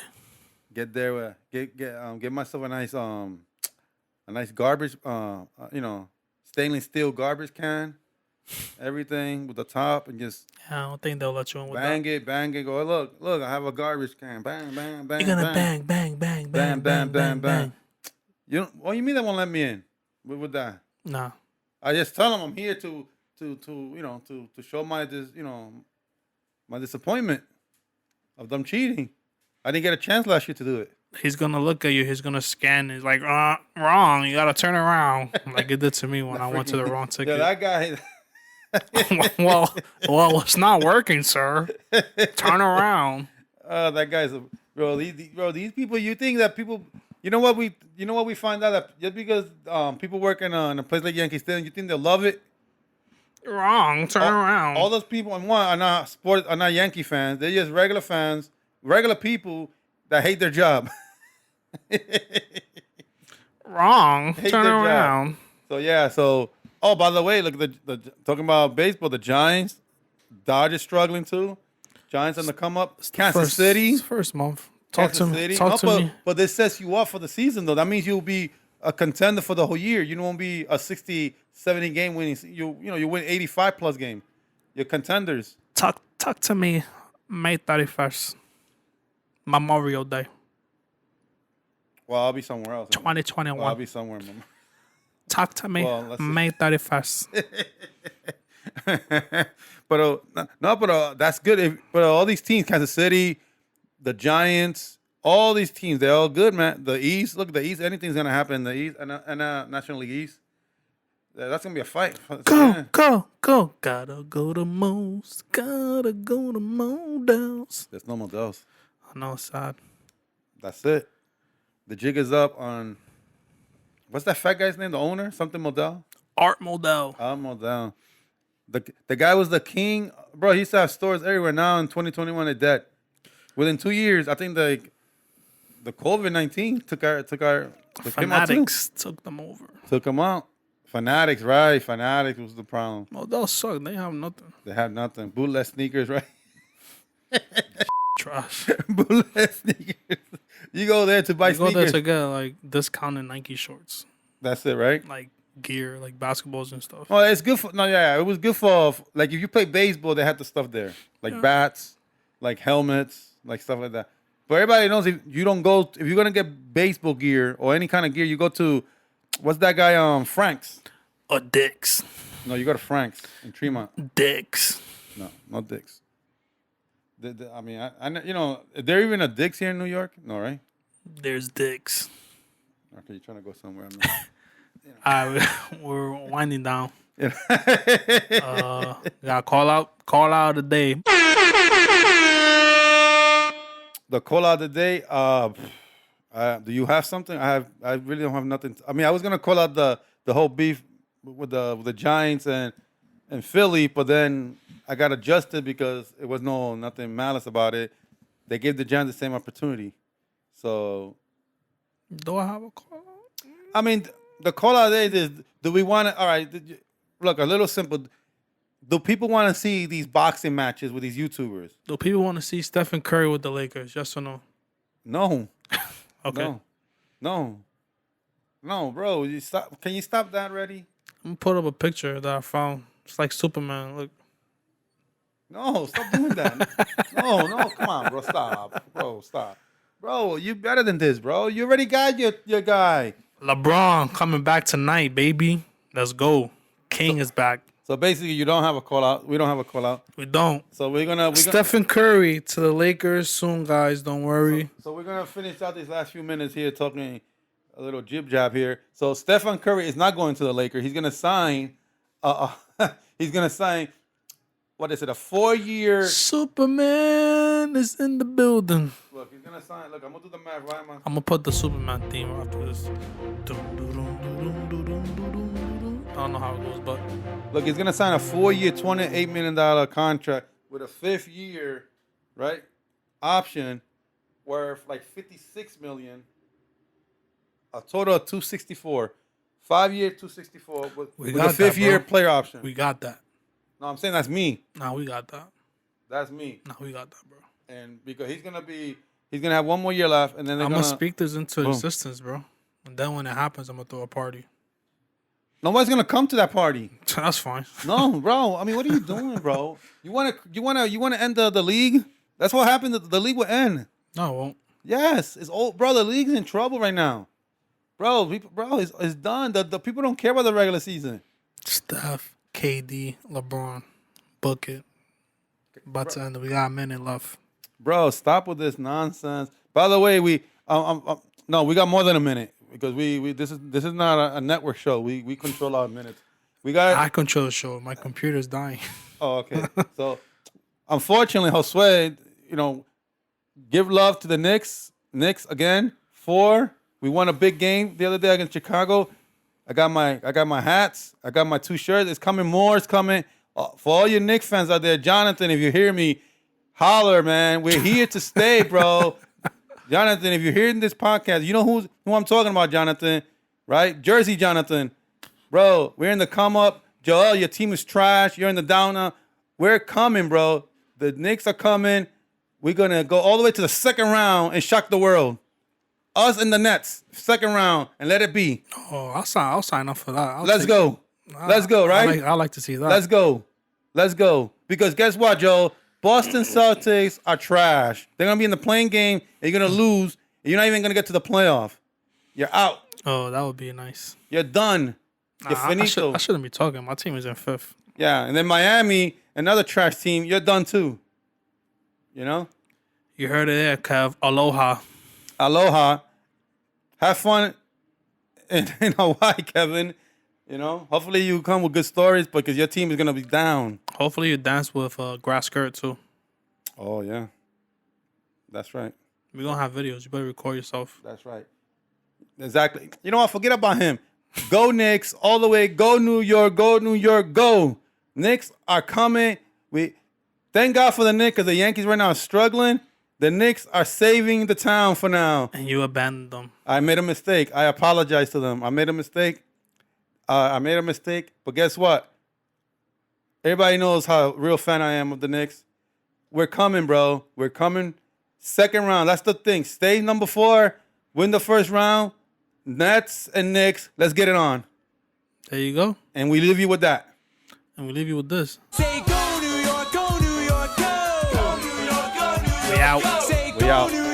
Get there. Get myself a nice garbage. Stainless steel garbage can. Everything with the top, and just Yeah, I don't think they'll let you in with bang it. Go look. I have a garbage can. Bang, bang, bang. You're gonna bang, bang, bang, bang, bang, bang, bang. You mean they won't let me in with that? Nah. I just tell them I'm here to show my disappointment of them cheating. I didn't get a chance last year to do it. He's gonna look at you. He's gonna scan. He's like, wrong. You gotta turn around. Like it did to me when I went to the wrong ticket. Yeah, that guy. well, it's not working, sir. Turn around. That guy's these people. You think that people? You know what we find out, that just because people work in a place like Yankee Stadium, you think they'll love it? Wrong. Turn around. All those people are not Yankee fans. They're just regular fans, regular people that hate their job. Wrong. Turn around. Job. So oh, by the way, look, the talking about baseball, the Giants, Dodgers struggling too. Giants on the come up. Kansas City. First month. Talk to me. But this sets you up for the season, though. That means you'll be a contender for the whole year. You won't be a 60, 70 game winning. You win 85 plus game. You're contenders. Talk to me May 31st. Memorial Day. Well, I'll be somewhere else. 2021. Well, I'll be somewhere. Mama. Talk to me May 31st. But that's good. But all these teams, Kansas City, the Giants, all these teams, they're all good, man. The East, look, the East, anything's gonna happen in the East and National League East. That's gonna be a fight. Go. Gotta go to Mo's. Gotta go to Modell's. There's no Modell's. I know, it's sad. That's it. The jig is up on. What's that fat guy's name? The owner? Something Modell? Art Modell. Modell. The guy was the king. Bro, he used to have stores everywhere. Now in 2021, they're dead. Within 2 years, I think the COVID-19 took Fanatics took them over. Took them out. Fanatics, right? Fanatics was the problem. Modell suck. They have nothing. They have nothing. Bootleg sneakers, right? Trash. Bootleg sneakers. You go there to buy sneakers. Go there to get like discounted Nike shorts. That's it, right? Like gear, like basketballs and stuff. Well, it's good for it was good for like if you play baseball, they had the stuff there, like bats, like helmets, like stuff like that. But everybody knows if you're gonna get baseball gear or any kind of gear, you go to what's that guy Frank's or Dick's. No, you go to Frank's in Tremont. Dick's. No, not Dick's. I mean, I is there even a Dick's here in New York? No, right? There's Dick's. Okay, you're trying to go somewhere. We're winding down. Yeah. Got call out of the day. The call out of the day. Do you have something? I really don't have nothing. I mean, I was gonna call out the whole beef with the Giants and Philly, but then I got adjusted because it was nothing malice about it. They gave the Giants the same opportunity. So, do I have a call out? I mean, the call out is: do we want to? All right, look, a little simple. Do people want to see these boxing matches with these YouTubers? Do people want to see Stephen Curry with the Lakers? Yes or no? No. Okay. No, bro. Can you stop that already? I'm gonna put up a picture that I found. It's like Superman. Look. No, stop doing that. No, come on, bro. Stop. Bro, you better than this, bro. You already got your guy. LeBron coming back tonight, baby. Let's go. King is back. So basically, you don't have a call out. We don't have a call out. We don't. So we're gonna Stephen Curry to the Lakers soon, guys. Don't worry. So we're gonna finish out these last few minutes here talking a little jib jab here. So Stephen Curry is not going to the Lakers. He's gonna sign. He's gonna sign. What is it? A 4-year. Superman is in the building. Look, he's gonna sign. Look, I'm gonna do the math, right, man? I'm gonna put the Superman theme after this. I don't know how it goes, but Look, he's gonna sign a 4-year, $28 million contract with a 5th year, right, option worth like $56 million. A total of $264. 5-year, $264 with a 5th year player option. we got that. No, I'm saying that's me. Nah, we got that. That's me. Nah, we got that, bro. And because he's gonna have 1 more year left, and then I'm gonna speak this into existence, bro. And then when it happens, I'm gonna throw a party. Nobody's gonna come to that party. That's fine. No, bro. I mean, what are you doing, bro? You wanna end the league? That's what happened. The league will end. No, it won't. Yes, it's old, bro. The league's in trouble right now, bro. It's done. The people don't care about the regular season. Steph, KD, LeBron, book it. About to end it. We got a minute left. Bro, stop with this nonsense. By the way, we got more than a minute because this is not a network show. We control our minutes. I control the show. My computer's dying. Oh, okay. So, unfortunately, Josue, give love to the Knicks. Knicks again. 4. We won a big game the other day against Chicago. I got my hats. I got my 2 shirts. It's coming more. It's coming. For all your Knicks fans out there, Jonathan, if you hear me, holler, man. We're here to stay, bro. Jonathan, if you're hearing this podcast, you know who I'm talking about, Jonathan, right? Jersey Jonathan. Bro, we're in the come up. Joel, your team is trash. You're in the downer. We're coming, bro. The Knicks are coming. We're going to go all the way to the 2nd round and shock the world. Us and the Nets, 2nd round, and let it be. Oh, I'll sign up for that. Let's go. Let's go, right? I like to see that. Let's go. Because guess what, Joe? Boston Celtics are trash. They're going to be in the playing game, and you're going to lose, and you're not even going to get to the playoff. You're out. Oh, that would be nice. You're done. You're finito. I shouldn't be talking. My team is in 5th. Yeah, and then Miami, another trash team, you're done too. You know? You heard it there, Kev. Aloha. Aloha. Have fun in Hawaii, Kevin. Hopefully you come with good stories because your team is going to be down. Hopefully you dance with a grass skirt too. Oh, yeah. That's right. We're going to have videos. You better record yourself. That's right. Exactly. You know what? Forget about him. Go Knicks all the way. Go New York. Go New York. Go. Knicks are coming. We thank God for the Knicks because the Yankees right now are struggling. The Knicks are saving the town for now. And you abandoned them. I made a mistake. I apologize to them. I made a mistake. But guess what? Everybody knows how real fan I am of the Knicks. We're coming, bro. We're coming. 2nd round. That's the thing. Stay number 4. Win the 1st round. Nets and Knicks. Let's get it on. There you go. And we leave you with that. And we leave you with this. Say go New York, go New York, go. Go New York, go New York. We out. Say We go out. New York.